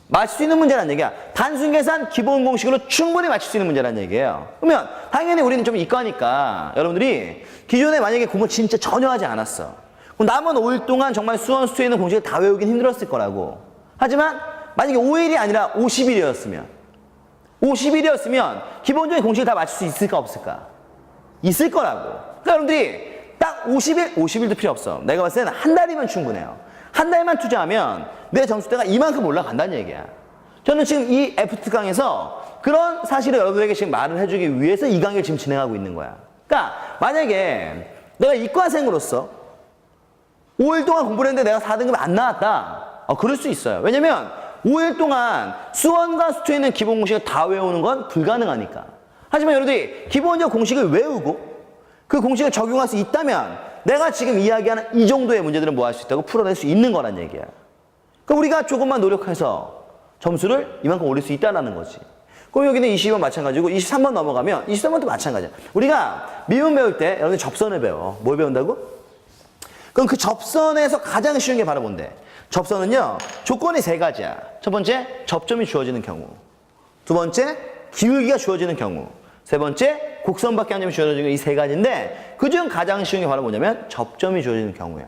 맞힐 수 있는 문제라는 얘기야. 단순 계산 기본 공식으로 충분히 맞힐 수 있는 문제라는 얘기예요. 그러면 당연히 우리는 좀 이과니까 여러분들이 기존에 만약에 공부 진짜 전혀 하지 않았어. 그럼 남은 5일 동안 정말 수원 수투에 있는 공식을 다 외우긴 힘들었을 거라고. 하지만 만약에 5일이 아니라 50일이었으면 기본적인 공식을 다 맞출 수 있을까 없을까? 있을 거라고. 그러니까 여러분들이 딱 50일도 필요 없어. 내가 봤을 때는 한 달이면 충분해요. 한 달만 투자하면 내 점수대가 이만큼 올라간다는 얘기야. 저는 지금 이 FT 강에서 그런 사실을 여러분에게 지금 말을 해주기 위해서 이 강의를 지금 진행하고 있는 거야. 그러니까 만약에 내가 이과생으로서 5일 동안 공부를 했는데 내가 4등급이 안 나왔다. 그럴 수 있어요. 왜냐면 5일 동안 수원과 수투에 있는 기본 공식을 다 외우는 건 불가능하니까. 하지만 여러분들이 기본적 공식을 외우고 그 공식을 적용할 수 있다면 내가 지금 이야기하는 이 정도의 문제들은 뭐 할 수 있다고 풀어낼 수 있는 거란 얘기야. 그럼 우리가 조금만 노력해서 점수를 이만큼 올릴 수 있다는 거지. 그럼 여기는 22번 마찬가지고 23번 넘어가면 23번도 마찬가지야. 우리가 미분 배울 때 여러분들 접선을 배워. 뭘 배운다고? 그럼 그 접선에서 가장 쉬운 게 바로 뭔데? 접선은요, 조건이 세 가지야. 첫 번째, 접점이 주어지는 경우. 두 번째, 기울기가 주어지는 경우. 세 번째, 곡선밖에 안 되면 주어지는 이 세 가지인데 그중 가장 쉬운 게 바로 뭐냐면 접점이 주어지는 경우야.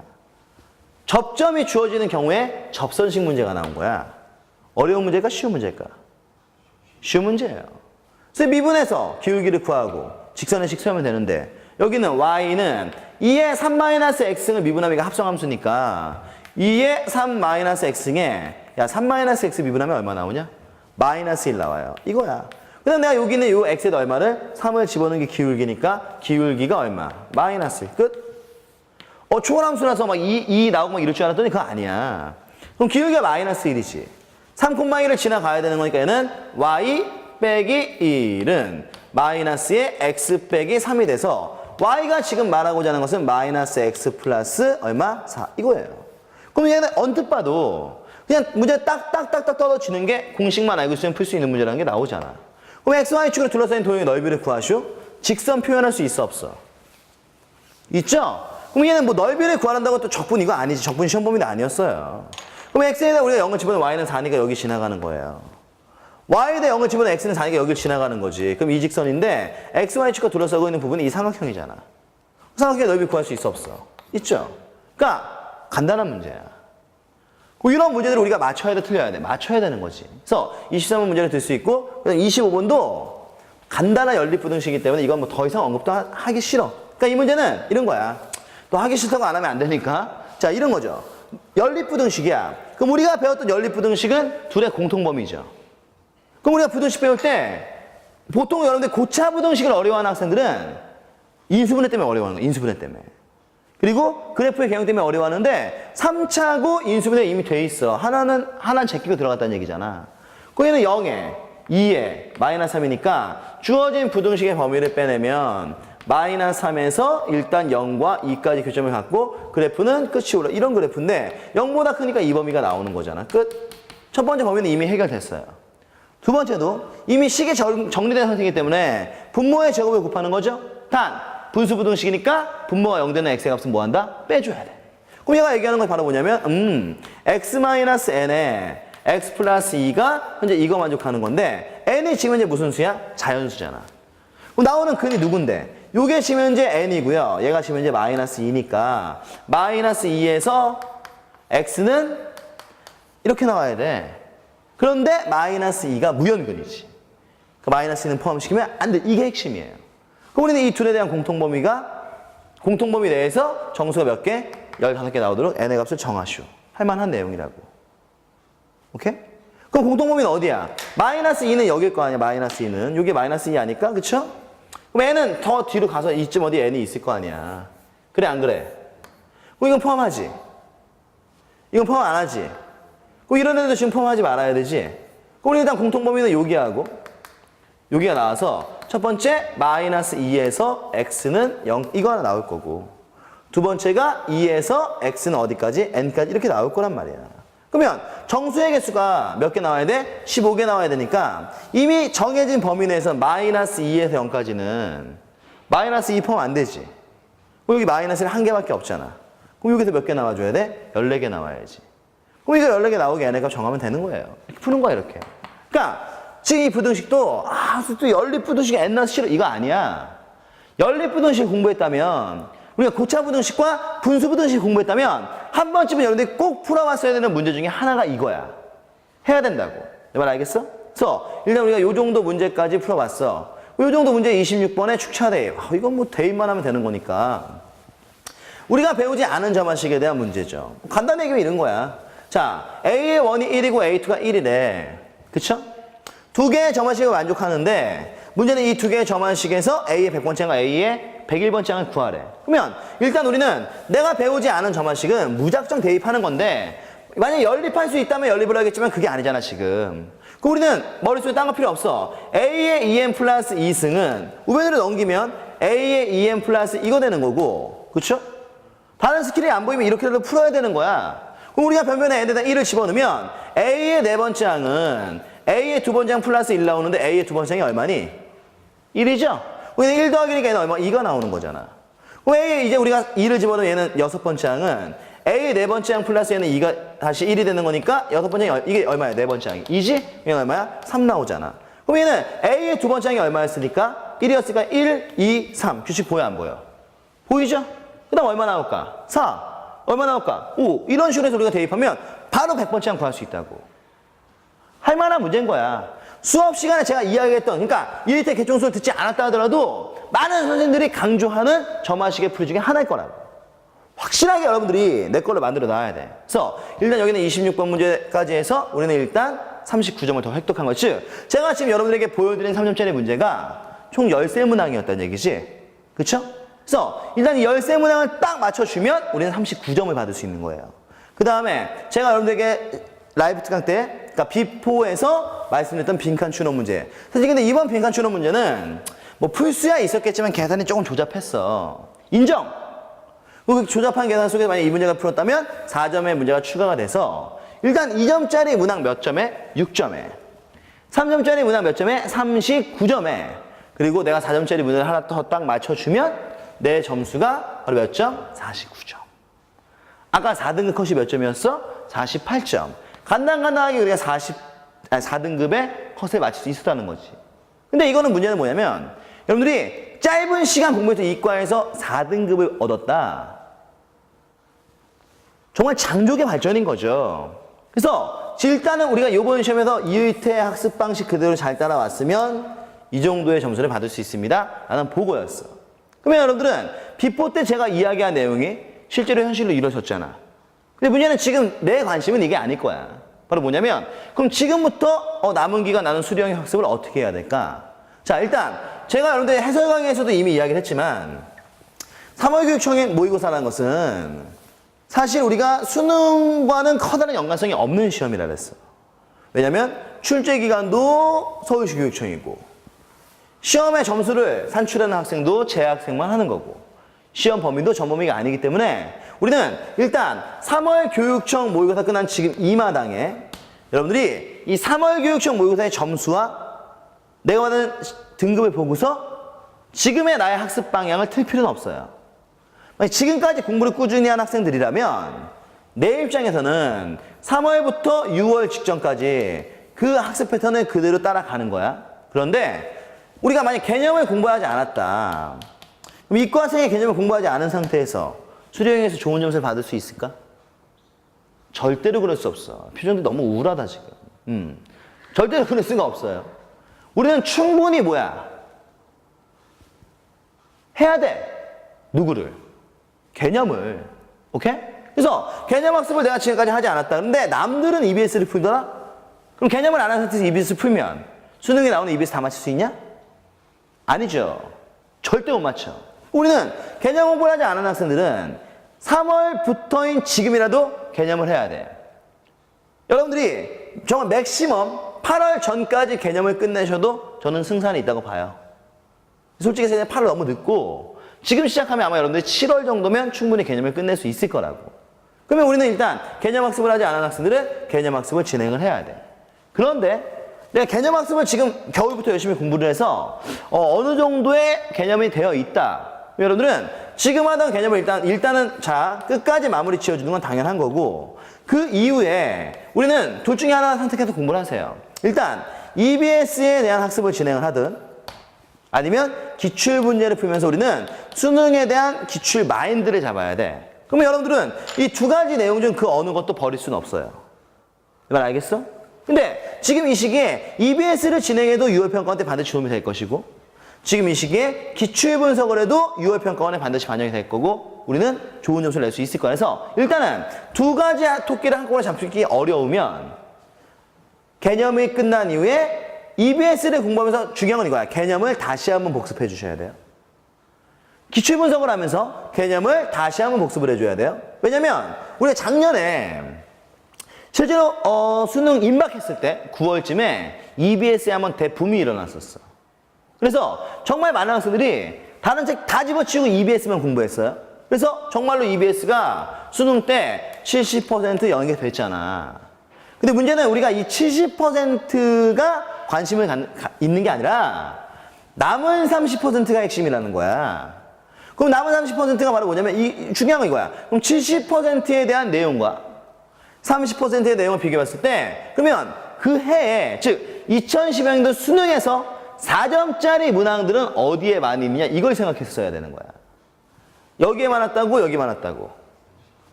접점이 주어지는 경우에 접선식 문제가 나온 거야. 어려운 문제일까? 쉬운 문제일까? 쉬운 문제예요. 그래서 미분에서 기울기를 구하고 직선의 식 세우면 되는데 여기는 y는 2의 3-x를 미분하면 합성함수니까 2의 3-x에 야 3-x 미분하면 얼마 나오냐? 마이너스 1 나와요. 이거야. 그다음 내가 여기는 요 x에다 얼마를? 3을 집어넣은 게 기울기니까 기울기가 얼마? 마이너스 1. 끝. 초월함수라서 막 2 나오고 막 이럴 줄 알았더니 그거 아니야. 그럼 기울기가 마이너스 1이지. 3,1을 지나가야 되는 거니까 얘는 y 빼기 1은 마이너스의 x 빼기 3이 돼서 y가 지금 말하고자 하는 것은 마이너스 x 플러스 얼마? 4 이거예요. 그럼 얘는 언뜻 봐도 그냥 문제 딱딱딱딱 떨어지는 게 공식만 알고 있으면 풀 수 있는 문제라는 게 나오잖아. 그럼 x, y축으로 둘러싸인 도형의 넓이를 구하시오. 직선 표현할 수 있어 없어? 있죠? 그럼 얘는 뭐 넓이를 구하란다고 또 적분 이거 아니지. 적분 시험 범위도 아니었어요. 그럼 x에다 우리가 0을 집어넣으면 y는 4니까 여기 지나가는 거예요. y에다 0을 집어넣으면 x는 4니까 여기를 지나가는 거지. 그럼 이 직선인데 x, y축과 둘러싸고 있는 부분이 이 삼각형이잖아. 삼각형의 넓이 구할 수 있어 없어? 있죠? 그러니까 간단한 문제야. 이런 문제들을 우리가 맞춰야 돼, 틀려야 돼? 맞춰야 되는 거지. 그래서 23번 문제를 들 수 있고 25번도 간단한 연립부등식이기 때문에 이건 뭐 더 이상 언급도 하기 싫어. 그러니까 이 문제는 이런 거야. 또 하기 싫다고 안 하면 안 되니까. 자, 이런 거죠. 연립부등식이야. 그럼 우리가 배웠던 연립부등식은 둘의 공통범위죠. 그럼 우리가 부등식 배울 때 보통 여러분들 고차부등식을 어려워하는 학생들은 인수분해 때문에 어려워하는 거야. 인수분해 때문에. 그리고 그래프의 개형 때문에 어려워하는데 3차고 인수분해 이미 돼 있어. 하나는 제끼고 들어갔다는 얘기잖아. 거기는 0에 2에 마이너스 3이니까 주어진 부등식의 범위를 빼내면 마이너스 3에서 일단 0과 2까지 교점을 갖고 그래프는 끝이 올라. 이런 그래프인데 0보다 크니까 이 범위가 나오는 거잖아. 끝. 첫 번째 범위는 이미 해결됐어요. 두 번째도 이미 식이 정리된 상태이기 때문에 분모의 제곱을 곱하는 거죠. 단 분수부등식이니까 분모가 0 되는 x의 값은 뭐한다? 빼줘야 돼. 그럼 얘가 얘기하는 건 바로 뭐냐면 x-n에 x 플러스 2가 현재 이거 만족하는 건데 n이 지금 현재 무슨 수야? 자연수잖아. 그럼 나오는 근이 누군데? 요게 지금 현재 n이고요. 얘가 지금 현재 마이너스 2니까 마이너스 2에서 x는 이렇게 나와야 돼. 그런데 마이너스 2가 무연근이지. 그 마이너스 2는 포함시키면 안 돼. 이게 핵심이에요. 그럼 우리는 이 둘에 대한 공통범위 내에서 정수가 몇 개? 15개 나오도록 n의 값을 정하시오. 할만한 내용이라고. 오케이? 그럼 공통범위는 어디야? 마이너스 2는 여기일 거 아니야, 마이너스 2는. 여기 마이너스 2 아니까? 그쵸? 그럼 n은 더 뒤로 가서 이쯤 어디에 n이 있을 거 아니야. 그래, 안 그래? 그럼 이건 포함하지? 이건 포함 안 하지? 그럼 이런 애들도 지금 포함하지 말아야 되지? 그럼 일단 공통범위는 여기하고 여기가 나와서 첫 번째 마이너스 2에서 x는 0 이거 하나 나올 거고 두 번째가 2에서 x는 어디까지? n까지 이렇게 나올 거란 말이야. 그러면 정수의 개수가 몇 개 나와야 돼? 15개 나와야 되니까 이미 정해진 범위 내에서 마이너스 2에서 0까지는 마이너스 2 포함 안 되지. 그럼 여기 마이너스는 한 개밖에 없잖아. 그럼 여기서 몇 개 나와줘야 돼? 14개 나와야지. 그럼 이거 14개 나오게 n의 값 정하면 되는 거예요. 이렇게 푸는 거야 이렇게. 그러니까 지금 이 부등식도 또 연립부등식 n 싫어 이거 아니야. 연립부등식 공부했다면 우리가 고차부등식과 분수부등식 공부했다면 한 번쯤은 여러분들이 꼭 풀어왔어야 되는 문제 중에 하나가 이거야. 해야 된다고. 내 말 알겠어? 그래서 일단 우리가 요 정도 문제까지 풀어봤어. 요 정도 문제 26번에 축차대입. 이건 뭐 대입만 하면 되는 거니까. 우리가 배우지 않은 점화식에 대한 문제죠. 간단히 얘기하면 이런 거야. 자, A의 원이 1이고 A2가 1이래. 그쵸? 두 개의 점화식을 만족하는데 문제는 이 두 개의 점화식에서 A의 100번째와 A의 101번째 항을 구하래. 그러면 일단 우리는 내가 배우지 않은 점화식은 무작정 대입하는 건데 만약에 연립할 수 있다면 연립을 하겠지만 그게 아니잖아 지금. 그럼 우리는 머릿속에 딴 거 필요 없어. A의 2n 플러스 2승은 우변으로 넘기면 A의 2n 플러스 이거 되는 거고, 그쵸? 다른 스킬이 안 보이면 이렇게라도 풀어야 되는 거야. 그럼 우리가 변변에 n에다 1을 집어넣으면 A의 네 번째 항은 A의 두 번째 항 플러스 1 나오는데 A의 두 번째 항이 얼마니? 1이죠? 우리는 1 더하기니까 얘는 얼마? 2가 나오는 거잖아. 그럼 A에 이제 우리가 2를 집어넣으면 얘는 여섯 번째 항은 A의 네 번째 항 플러스 얘는 2가 다시 1이 되는 거니까 여섯 번째 항이 이게 얼마야? 네 번째 항이 2지? 얘는 얼마야? 3 나오잖아. 그럼 얘는 A의 두 번째 항이 얼마였으니까? 1이었으니까 1, 2, 3. 규칙 보여 안 보여? 보이죠? 그 다음 얼마 나올까? 4. 얼마 나올까? 5. 이런 식으로 해서 우리가 대입하면 바로 100번째 항 구할 수 있다고. 할 만한 문제인 거야. 수업 시간에 제가 이야기했던, 그러니까 이일태 개총수를 듣지 않았다 하더라도 많은 선생님들이 강조하는 점화식의 풀이 중에 하나일 거라고. 확실하게 여러분들이 내 걸로 만들어 놔야 돼. 그래서 일단 여기는 26번 문제까지 해서 우리는 일단 39점을 더 획득한 거지. 즉 제가 지금 여러분들에게 보여드린 3점짜리 문제가 총 13문항이었다는 얘기지. 그쵸? 그래서 일단 이 13문항을 딱 맞춰주면 우리는 39점을 받을 수 있는 거예요. 그 다음에 제가 여러분들에게 라이브 특강 때 그러니까 비포에서 말씀드렸던 빈칸 추론 문제. 사실 근데 이번 빈칸 추론 문제는 뭐 풀수야 있었겠지만 계산이 조금 조잡했어. 인정! 그 조잡한 계산 속에 만약 이 문제가 풀었다면 4점의 문제가 추가가 돼서 일단 2점짜리 문항 몇 점에? 6점에 3점짜리 문항 몇 점에? 39점에 그리고 내가 4점짜리 문제를 하나 더 딱 맞춰주면 내 점수가 바로 몇 점? 49점. 아까 4등급 컷이 몇 점이었어? 48점. 간단하게 우리가 4등급의 컷을 맞출 수 있었다는 거지. 근데 이거는 문제는 뭐냐면 여러분들이 짧은 시간 공부해서 이과에서 4등급을 얻었다. 정말 장족의 발전인 거죠. 그래서 일단은 우리가 이번 시험에서 이의태 학습 방식 그대로 잘 따라왔으면 이 정도의 점수를 받을 수 있습니다. 라는 보고였어. 그러면 여러분들은 비포 때 제가 이야기한 내용이 실제로 현실로 이루어졌잖아. 근데 문제는 지금 내 관심은 이게 아닐 거야. 바로 뭐냐면 그럼 지금부터 남은 기간 나는 수리형의 학습을 어떻게 해야 될까? 자, 일단 제가 여러분들 해설 강의에서도 이미 이야기를 했지만 3월 교육청의 모의고사라는 것은 사실 우리가 수능과는 커다란 연관성이 없는 시험이라 그랬어. 왜냐면 출제 기간도 서울시 교육청이고 시험의 점수를 산출하는 학생도 재학생만 하는 거고 시험 범위도 전범위가 아니기 때문에 우리는 일단 3월 교육청 모의고사 끝난 지금 이 마당에 여러분들이 이 3월 교육청 모의고사의 점수와 내가 받은 등급을 보고서 지금의 나의 학습 방향을 틀 필요는 없어요. 지금까지 공부를 꾸준히 한 학생들이라면 내 입장에서는 3월부터 6월 직전까지 그 학습 패턴을 그대로 따라가는 거야. 그런데 우리가 만약 개념을 공부하지 않았다. 그럼 이과생의 개념을 공부하지 않은 상태에서 수료형에서 좋은 점수를 받을 수 있을까? 절대로 그럴 수 없어. 표정도 너무 우울하다 지금. 절대로 그럴 수가 없어요. 우리는 충분히 뭐야? 해야 돼. 누구를? 개념을. 오케이? 그래서 개념 학습을 내가 지금까지 하지 않았다. 근데 남들은 EBS를 풀더라? 그럼 개념을 안 한 상태에서 EBS 풀면 수능에 나오는 EBS 다 맞출 수 있냐? 아니죠. 절대 못 맞춰. 우리는 개념 공부를 하지 않은 학생들은 3월부터인 지금이라도 개념을 해야 돼. 여러분들이 정말 맥시멈 8월 전까지 개념을 끝내셔도 저는 승산이 있다고 봐요. 솔직히 8월 너무 늦고 지금 시작하면 아마 여러분들이 7월 정도면 충분히 개념을 끝낼 수 있을 거라고. 그러면 우리는 일단 개념 학습을 하지 않은 학생들은 개념 학습을 진행을 해야 돼. 그런데 내가 개념 학습을 지금 겨울부터 열심히 공부를 해서 어느 정도의 개념이 되어 있다. 여러분들은 지금 하던 개념을 일단은 자 끝까지 마무리 지어주는 건 당연한 거고 그 이후에 우리는 둘 중에 하나 선택해서 공부를 하세요. 일단 EBS에 대한 학습을 진행을 하든 아니면 기출문제를 풀면서 우리는 수능에 대한 기출 마인드를 잡아야 돼. 그러면 여러분들은 이 두 가지 내용 중 그 어느 것도 버릴 수는 없어요. 이말 알겠어? 근데 지금 이 시기에 EBS를 진행해도 6월 평가원 때 반드시 도움이 될 것이고 지금 이 시기에 기출 분석을 해도 6월 평가원에 반드시 반영이 될 거고 우리는 좋은 점수를 낼 수 있을 거야. 그래서 일단은 두 가지 토끼를 한꺼번에 잡기 어려우면 개념이 끝난 이후에 EBS를 공부하면서 중요한 건 이거야. 개념을 다시 한번 복습해 주셔야 돼요. 기출 분석을 하면서 개념을 다시 한번 복습을 해줘야 돼요. 왜냐면 우리가 작년에 실제로 수능 임박했을 때 9월쯤에 EBS에 한번 대붐이 일어났었어. 그래서 정말 많은 학생들이 다른 책 다 집어치우고 EBS만 공부했어요. 그래서 정말로 EBS가 수능 때 70% 연계됐잖아. 근데 문제는 우리가 이 70%가 관심을 있는 게 아니라 남은 30%가 핵심이라는 거야. 그럼 남은 30%가 바로 뭐냐면 중요한 건 이거야. 그럼 70%에 대한 내용과 30%의 내용을 비교해봤을 때 그러면 그 해에 즉 2010년도 수능에서 4점짜리 문항들은 어디에 많이 있느냐 이걸 생각했어야 되는 거야. 여기에 많았다고 여기에 많았다고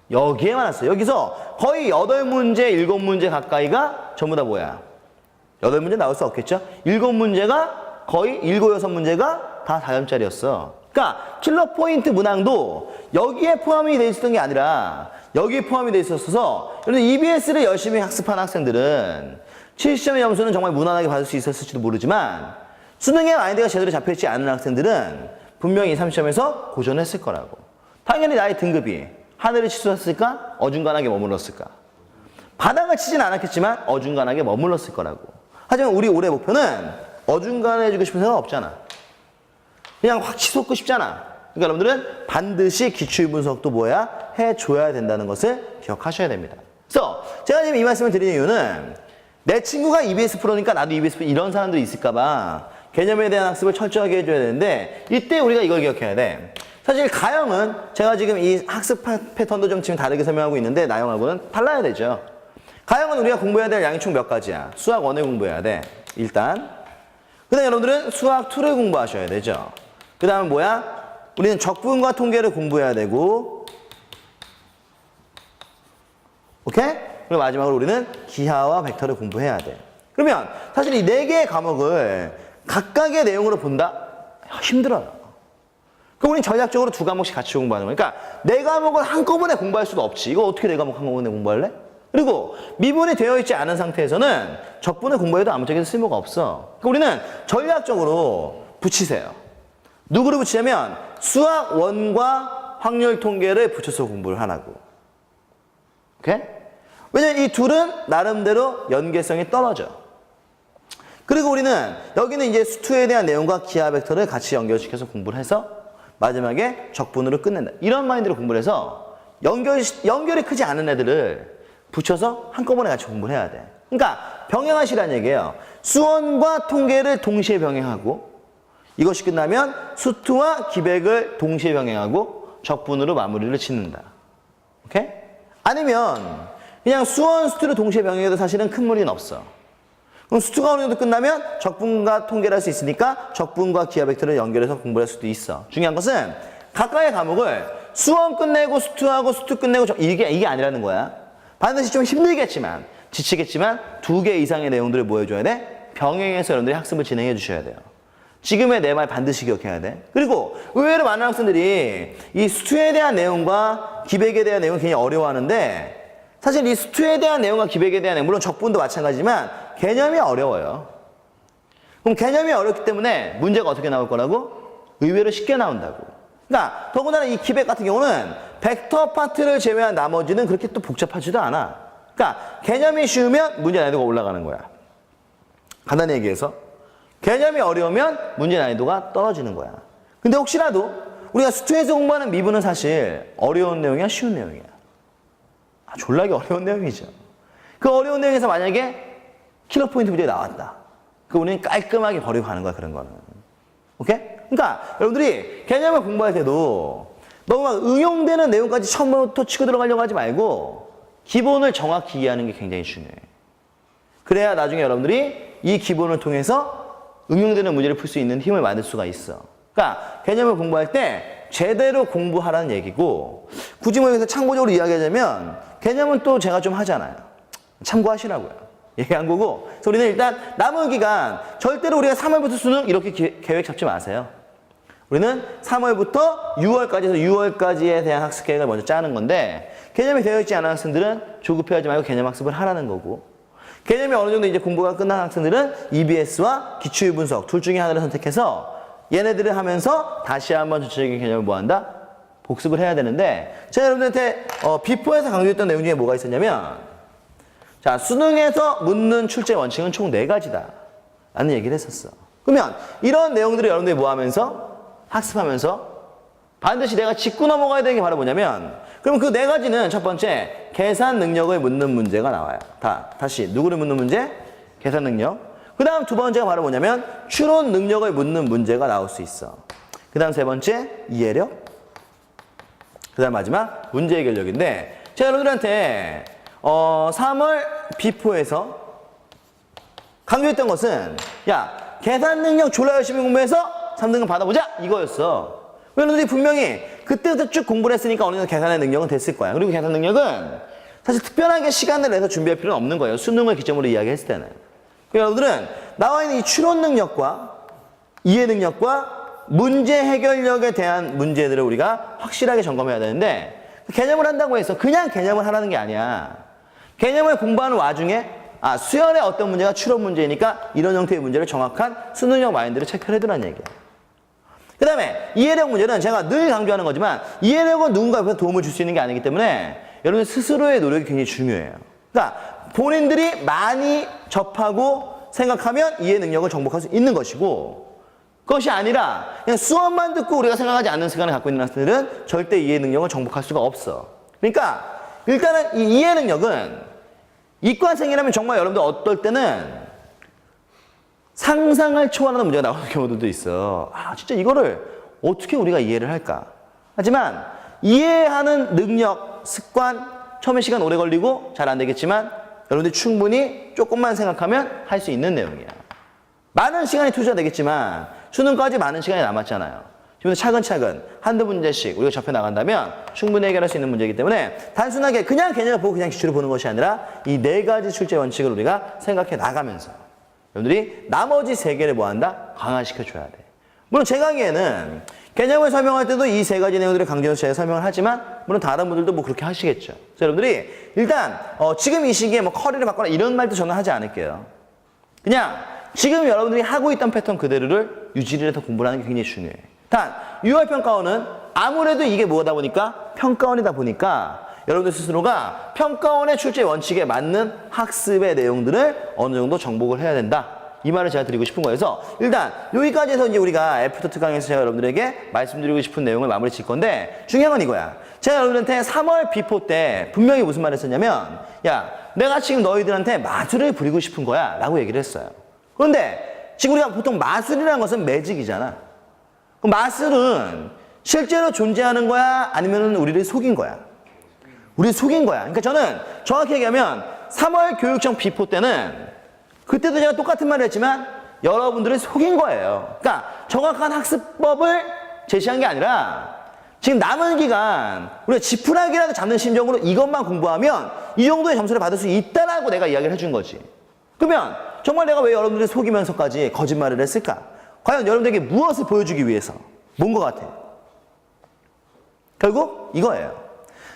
여기에 많았어요. 여기서 거의 8문제 7문제 가까이가 전부 다 뭐야 8문제 나올 수 없겠죠. 7문제가 거의 7, 6문제가 다 4점짜리였어. 그러니까 킬러 포인트 문항도 여기에 포함이 돼 있었던 게 아니라 여기에 포함이 돼 있었어서 여러분 EBS를 열심히 학습한 학생들은 70점의 점수는 정말 무난하게 받을 수 있었을지도 모르지만 수능의 마인드가 제대로 잡혀있지 않은 학생들은 분명히 30점에서 고전했을 거라고. 당연히 나의 등급이 하늘을 치솟았을까? 어중간하게 머물렀을까? 바닥을 치진 않았겠지만 어중간하게 머물렀을 거라고. 하지만 우리 올해 목표는 어중간해지고 싶은 생각 없잖아. 그냥 확 치솟고 싶잖아. 그러니까 여러분들은 반드시 기출 분석도 뭐야? 해줘야 된다는 것을 기억하셔야 됩니다. 그래서 제가 지금 이 말씀을 드리는 이유는 내 친구가 EBS 프로니까 나도 EBS 프로 이런 사람들이 있을까 봐 개념에 대한 학습을 철저하게 해줘야 되는데 이때 우리가 이걸 기억해야 돼. 사실 가형은 제가 지금 이 학습 패턴도 좀 지금 다르게 설명하고 있는데 나형하고는 달라야 되죠. 가형은 우리가 공부해야 될 양이 총 몇 가지야. 수학 1을 공부해야 돼. 일단. 그 다음에 여러분들은 수학 2를 공부하셔야 되죠. 그 다음은 뭐야? 우리는 적분과 통계를 공부해야 되고 오케이? 그리고 마지막으로 우리는 기하와 벡터를 공부해야 돼. 그러면 사실 이 4개의 과목을 각각의 내용으로 본다? 힘들어요. 그럼 우리는 전략적으로 2과목씩 같이 공부하는 거니까 4과목을 한꺼번에 공부할 수도 없지. 이거 어떻게 4과목 한꺼번에 공부할래? 그리고 미분이 되어 있지 않은 상태에서는 적분을 공부해도 아무짝에도 쓸모가 없어. 그러니까 우리는 전략적으로 붙이세요. 누구를 붙이냐면 수학 1과 확률 통계를 붙여서 공부를 하라고. 오케이? 왜냐면 이 둘은 나름대로 연계성이 떨어져. 그리고 우리는 여기는 이제 수투에 대한 내용과 기하 벡터를 같이 연결시켜서 공부를 해서 마지막에 적분으로 끝낸다. 이런 마인드로 공부를 해서 연결이 크지 않은 애들을 붙여서 한꺼번에 같이 공부를 해야 돼. 그러니까 병행하시라는 얘기예요. 수원과 통계를 동시에 병행하고 이것이 끝나면 수투와 기백을 동시에 병행하고 적분으로 마무리를 짓는다. 오케이? 아니면 그냥 수원, 수투를 동시에 병행해도 사실은 큰 무리는 없어. 그럼 수투가 어느 정도 끝나면 적분과 통계를 할 수 있으니까 적분과 기하 벡터를 연결해서 공부할 수도 있어. 중요한 것은 각각의 과목을 수원 끝내고 수투하고 수투 끝내고 이게 아니라는 거야. 반드시 좀 힘들겠지만 지치겠지만 2개 이상의 내용들을 뭐 해줘야 돼? 병행해서 여러분들이 학습을 진행해 주셔야 돼요. 지금의 내 말 반드시 기억해야 돼. 그리고 의외로 많은 학생들이 이 수투에 대한 내용과 기백에 대한 내용을 굉장히 어려워하는데 사실 이 수투에 대한 내용과 기백에 대한 내용, 물론 적분도 마찬가지지만 개념이 어려워요. 그럼 개념이 어렵기 때문에 문제가 어떻게 나올 거라고? 의외로 쉽게 나온다고. 그러니까 더군다나 이 기백 같은 경우는 벡터 파트를 제외한 나머지는 그렇게 또 복잡하지도 않아. 그러니까 개념이 쉬우면 문제 난이도가 올라가는 거야. 간단히 얘기해서 개념이 어려우면 문제 난이도가 떨어지는 거야. 근데 혹시라도 우리가 수투에서 공부하는 미분은 사실 어려운 내용이야, 쉬운 내용이야? 졸라게 어려운 내용이죠. 그 어려운 내용에서 만약에 킬러 포인트 문제가 나왔다. 그럼 우리는 깔끔하게 버리고 가는 거야, 그런 거는. 오케이? 그러니까 여러분들이 개념을 공부할 때도 너무 막 응용되는 내용까지 처음부터 치고 들어가려고 하지 말고 기본을 정확히 이해하는 게 굉장히 중요해. 그래야 나중에 여러분들이 이 기본을 통해서 응용되는 문제를 풀 수 있는 힘을 만들 수가 있어. 그러니까 개념을 공부할 때 제대로 공부하라는 얘기고 굳이 뭐 여기서 참고적으로 이야기하자면 개념은 또 제가 좀 하잖아요. 참고하시라고요. 얘기한 거고. 그래서 우리는 일단 남은 기간 절대로 우리가 3월부터 수능 이렇게 계획 잡지 마세요. 우리는 3월부터 6월까지 해서 6월까지에 대한 학습 계획을 먼저 짜는 건데 개념이 되어 있지 않은 학생들은 조급해하지 말고 개념 학습을 하라는 거고 개념이 어느 정도 이제 공부가 끝난 학생들은 EBS와 기출 분석 둘 중에 하나를 선택해서 얘네들을 하면서 다시 한번 전체적인 개념을 뭐 한다? 복습을 해야 되는데 제가 여러분들한테 비포에서 강조했던 내용 중에 뭐가 있었냐면 자, 수능에서 묻는 출제 원칙은 총 4가지다. 라는 얘기를 했었어. 그러면 이런 내용들을 여러분들이 뭐 하면서? 학습하면서 반드시 내가 짚고 넘어가야 되는 게 바로 뭐냐면, 그럼 그 4가지는 첫 번째, 계산 능력을 묻는 문제가 나와요. 다시, 누구를 묻는 문제? 계산 능력. 그 다음 2번째가 바로 뭐냐면, 추론 능력을 묻는 문제가 나올 수 있어. 그 다음 3번째, 이해력. 그 다음 마지막, 문제 해결력인데, 제가 여러분들한테 3월 비포에서 강조했던 것은, 야, 계산 능력 졸라 열심히 공부해서 3등급 받아보자! 이거였어. 여러분들이 분명히 그때부터 쭉 공부를 했으니까 어느 정도 계산의 능력은 됐을 거야. 그리고 계산 능력은 사실 특별하게 시간을 내서 준비할 필요는 없는 거예요. 수능을 기점으로 이야기했을 때는. 여러분들은 나와 있는 이 추론 능력과 이해 능력과 문제 해결력에 대한 문제들을 우리가 확실하게 점검해야 되는데, 개념을 한다고 해서 그냥 개념을 하라는 게 아니야. 개념을 공부하는 와중에 수열의 어떤 문제가 추론 문제니까 이런 형태의 문제를 정확한 수능형 마인드를 체크를 해두라는 얘기야. 그 다음에 이해력 문제는 제가 늘 강조하는 거지만, 이해력은 누군가 옆에서 도움을 줄 수 있는 게 아니기 때문에 여러분 스스로의 노력이 굉장히 중요해요. 그러니까 본인들이 많이 접하고 생각하면 이해 능력을 정복할 수 있는 것이고, 그것이 아니라 그냥 수업만 듣고 우리가 생각하지 않는 시간을 갖고 있는 학생들은 절대 이해 능력을 정복할 수가 없어. 그러니까 일단은 이 이해 능력은 이과생이라면 정말 여러분들 어떨 때는 상상을 초월하는 문제가 나오는 경우들도 있어. 진짜 이거를 어떻게 우리가 이해를 할까? 하지만 이해하는 능력, 습관, 처음에 시간 오래 걸리고 잘 안 되겠지만 여러분들이 충분히 조금만 생각하면 할 수 있는 내용이야. 많은 시간이 투자되겠지만 수능까지 많은 시간이 남았잖아요. 지금 차근차근 한두 문제씩 우리가 접해 나간다면 충분히 해결할 수 있는 문제이기 때문에 단순하게 그냥 개념을 보고 그냥 기출을 보는 것이 아니라 이 4가지 출제 원칙을 우리가 생각해 나가면서 여러분들이 나머지 3개를 뭐한다? 강화시켜줘야 돼. 물론 제 강의에는 개념을 설명할 때도 이 3가지 내용들을 강조해서 제가 설명을 하지만, 물론 다른 분들도 뭐 그렇게 하시겠죠. 그래서 여러분들이 일단 지금 이 시기에 뭐 커리를 바꿔라 이런 말도 저는 하지 않을게요. 그냥 지금 여러분들이 하고 있던 패턴 그대로를 유지를 해서 공부를 하는 게 굉장히 중요해요. 단 6월 평가원은 아무래도 이게 뭐다 보니까 평가원이다 보니까 여러분들 스스로가 평가원의 출제 원칙에 맞는 학습의 내용들을 어느 정도 정복을 해야 된다. 이 말을 제가 드리고 싶은 거여서 일단 여기까지 해서 이제 우리가 애프터 특강에서 제가 여러분들에게 말씀드리고 싶은 내용을 마무리 질 건데, 중요한 건 이거야. 제가 여러분들한테 3월 비포 때 분명히 무슨 말을 했었냐면, 야, 내가 지금 너희들한테 마술을 부리고 싶은 거야 라고 얘기를 했어요. 그런데 지금 우리가 보통 마술이라는 것은 매직이잖아. 그럼 마술은 실제로 존재하는 거야? 아니면 우리를 속인 거야? 우리를 속인 거야. 그러니까 저는 정확히 얘기하면 3월 교육청 비포 때는 그때도 제가 똑같은 말을 했지만 여러분들을 속인 거예요. 그러니까 정확한 학습법을 제시한 게 아니라 지금 남은 기간 우리가 지푸라기라도 잡는 심정으로 이것만 공부하면 이 정도의 점수를 받을 수 있다라고 내가 이야기를 해준 거지. 그러면 정말 내가 왜 여러분들을 속이면서까지 거짓말을 했을까? 과연 여러분들에게 무엇을 보여주기 위해서? 뭔 것 같아? 결국 이거예요.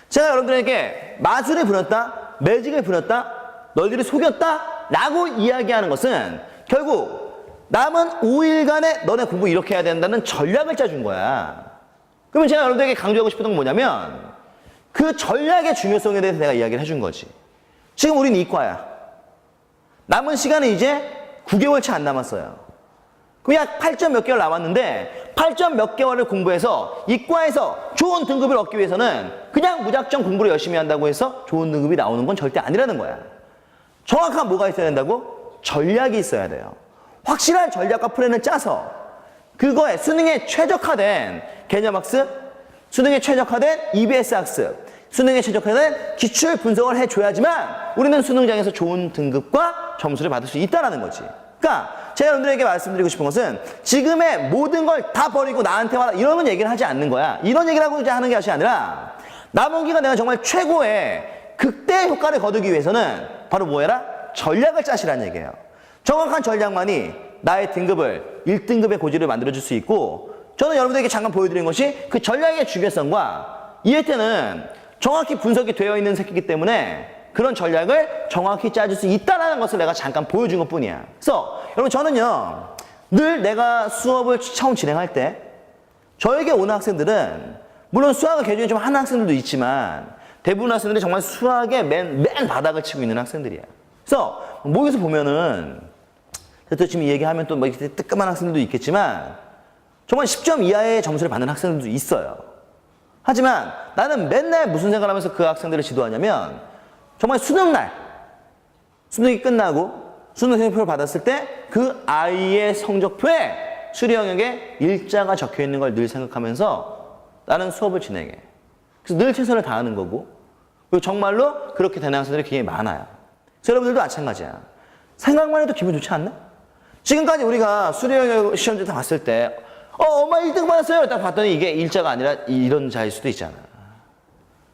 제가 여러분들에게 마술을 부렸다, 매직을 부렸다, 너희들이 속였다 라고 이야기하는 것은 결국 남은 5일간에 너네 공부 이렇게 해야 된다는 전략을 짜준 거야. 그러면 제가 여러분들에게 강조하고 싶었던 건 뭐냐면 그 전략의 중요성에 대해서 내가 이야기를 해준 거지. 지금 우리는 이과야. 남은 시간은 이제 9개월 채 안 남았어요. 그럼 약 8점 몇 개월 남았는데 8점 몇 개월을 공부해서 이과에서 좋은 등급을 얻기 위해서는 그냥 무작정 공부를 열심히 한다고 해서 좋은 등급이 나오는 건 절대 아니라는 거야. 정확한 뭐가 있어야 된다고? 전략이 있어야 돼요. 확실한 전략과 플랜을 짜서 그거에 수능에 최적화된 개념학습, 수능에 최적화된 EBS 학습, 수능에 최적화된 기출 분석을 해줘야지만 우리는 수능장에서 좋은 등급과 점수를 받을 수 있다는 거지. 그러니까 제가 여러분들에게 말씀드리고 싶은 것은 지금의 모든 걸 다 버리고 나한테 와라 이러는 얘기를 하지 않는 거야. 이런 얘기를 하고 이제 하는 것이 아니라 남은 기간 내가 정말 최고의 극대 효과를 거두기 위해서는 바로 뭐 해라? 전략을 짜시라는 얘기예요. 정확한 전략만이 나의 등급을 1등급의 고지를 만들어줄 수 있고, 저는 여러분들에게 잠깐 보여드린 것이 그 전략의 중요성과 이해 때는 정확히 분석이 되어 있는 새끼이기 때문에 그런 전략을 정확히 짜줄 수 있다는 것을 내가 잠깐 보여준 것 뿐이야. 그래서 여러분 저는요 늘 내가 수업을 처음 진행할 때 저에게 오는 학생들은 물론 수학을 개중에 좀 하는 학생들도 있지만 대부분 학생들이 정말 수학의 맨 바닥을 치고 있는 학생들이야. 그래서 모의고사 보면은 또 지금 얘기하면 또 뭐 이렇게 뜨끔한 학생들도 있겠지만 정말 10점 이하의 점수를 받는 학생들도 있어요. 하지만 나는 맨날 무슨 생각을 하면서 그 학생들을 지도하냐면 정말 수능날 수능이 끝나고 수능 성적표를 받았을 때 그 아이의 성적표에 수리 영역에 일자가 적혀 있는 걸 늘 생각하면서 나는 수업을 진행해. 그래서 늘 최선을 다하는 거고 그리고 정말로 그렇게 되는 학생들이 굉장히 많아요. 그래서 여러분들도 마찬가지야. 생각만 해도 기분 좋지 않나? 지금까지 우리가 수리 영역 시험지 다 봤을 때 엄마 1등 받았어요. 딱 봤더니 이게 일자가 아니라 이런 자일 수도 있잖아.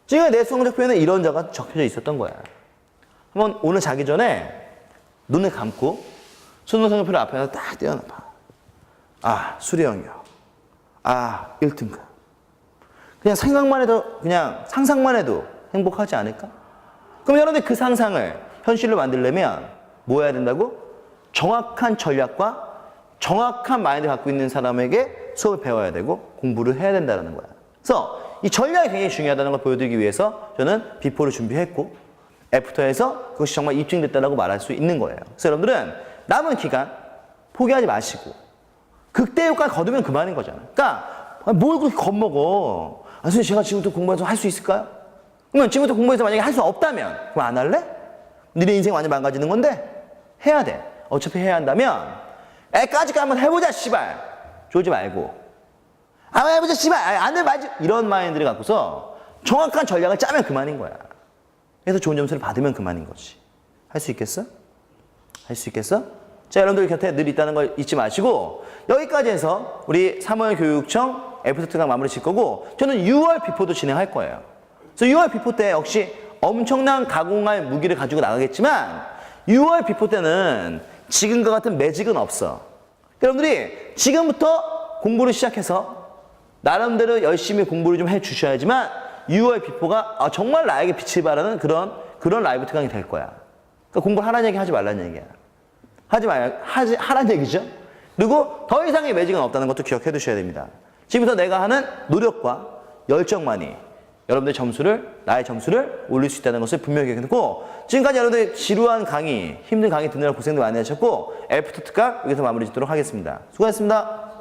지금 내 성적표에는 이런 자가 적혀져 있었던 거야. 한번 오늘 자기 전에 눈을 감고 수능 성적표를 앞에서 딱 떼어놔봐. 아, 수리 영역. 아, 1등급. 그냥 생각만 해도, 그냥 상상만 해도 행복하지 않을까? 그럼 여러분들 그 상상을 현실로 만들려면 뭐 해야 된다고? 정확한 전략과 정확한 마인드를 갖고 있는 사람에게 수업을 배워야 되고 공부를 해야 된다는 거야. 그래서 이 전략이 굉장히 중요하다는 걸 보여드리기 위해서 저는 비포를 준비했고 애프터에서 그것이 정말 입증됐다고 말할 수 있는 거예요. 그래서 여러분들은 남은 기간 포기하지 마시고 극대 효과를 거두면 그만인 거잖아. 그러니까 뭘 그렇게 겁먹어. 선생님 제가 지금부터 공부해서 할 수 있을까요? 그러면 지금부터 공부해서 만약에 할 수 없다면 그럼 안 할래? 너네 인생 완전 망가지는 건데 해야 돼. 어차피 해야 한다면 애까지 한번 해보자 씨발. 졸지 말고 한번 해보자 씨발. 안 돼 맞지. 이런 마인드를 갖고서 정확한 전략을 짜면 그만인 거야. 그래서 좋은 점수를 받으면 그만인 거지. 할 수 있겠어? 할 수 있겠어? 자, 여러분들 곁에 늘 있다는 걸 잊지 마시고 여기까지 해서 우리 3월 교육청 애프터 특강 마무리 질 거고 저는 6월 비포도 진행할 거예요. 그래서 6월 비포 때 역시 엄청난 가공할 무기를 가지고 나가겠지만 6월 비포 때는 지금과 같은 매직은 없어. 여러분들이 지금부터 공부를 시작해서 나름대로 열심히 공부를 좀 해주셔야지만 6월 비포가 정말 나에게 빛을 발하는 그런 라이브 특강이 될 거야. 그러니까 공부를 하라는 얘기 하지 말라는 얘기야. 하라는 얘기죠. 그리고 더 이상의 매직은 없다는 것도 기억해 두셔야 됩니다. 지금부터 내가 하는 노력과 열정만이 여러분들의 나의 점수를 올릴 수 있다는 것을 분명히 기억해두고 지금까지 여러분들 지루한 강의, 힘든 강의 듣느라 고생도 많이 하셨고 애프터 특강 여기서 마무리 짓도록 하겠습니다. 수고하셨습니다.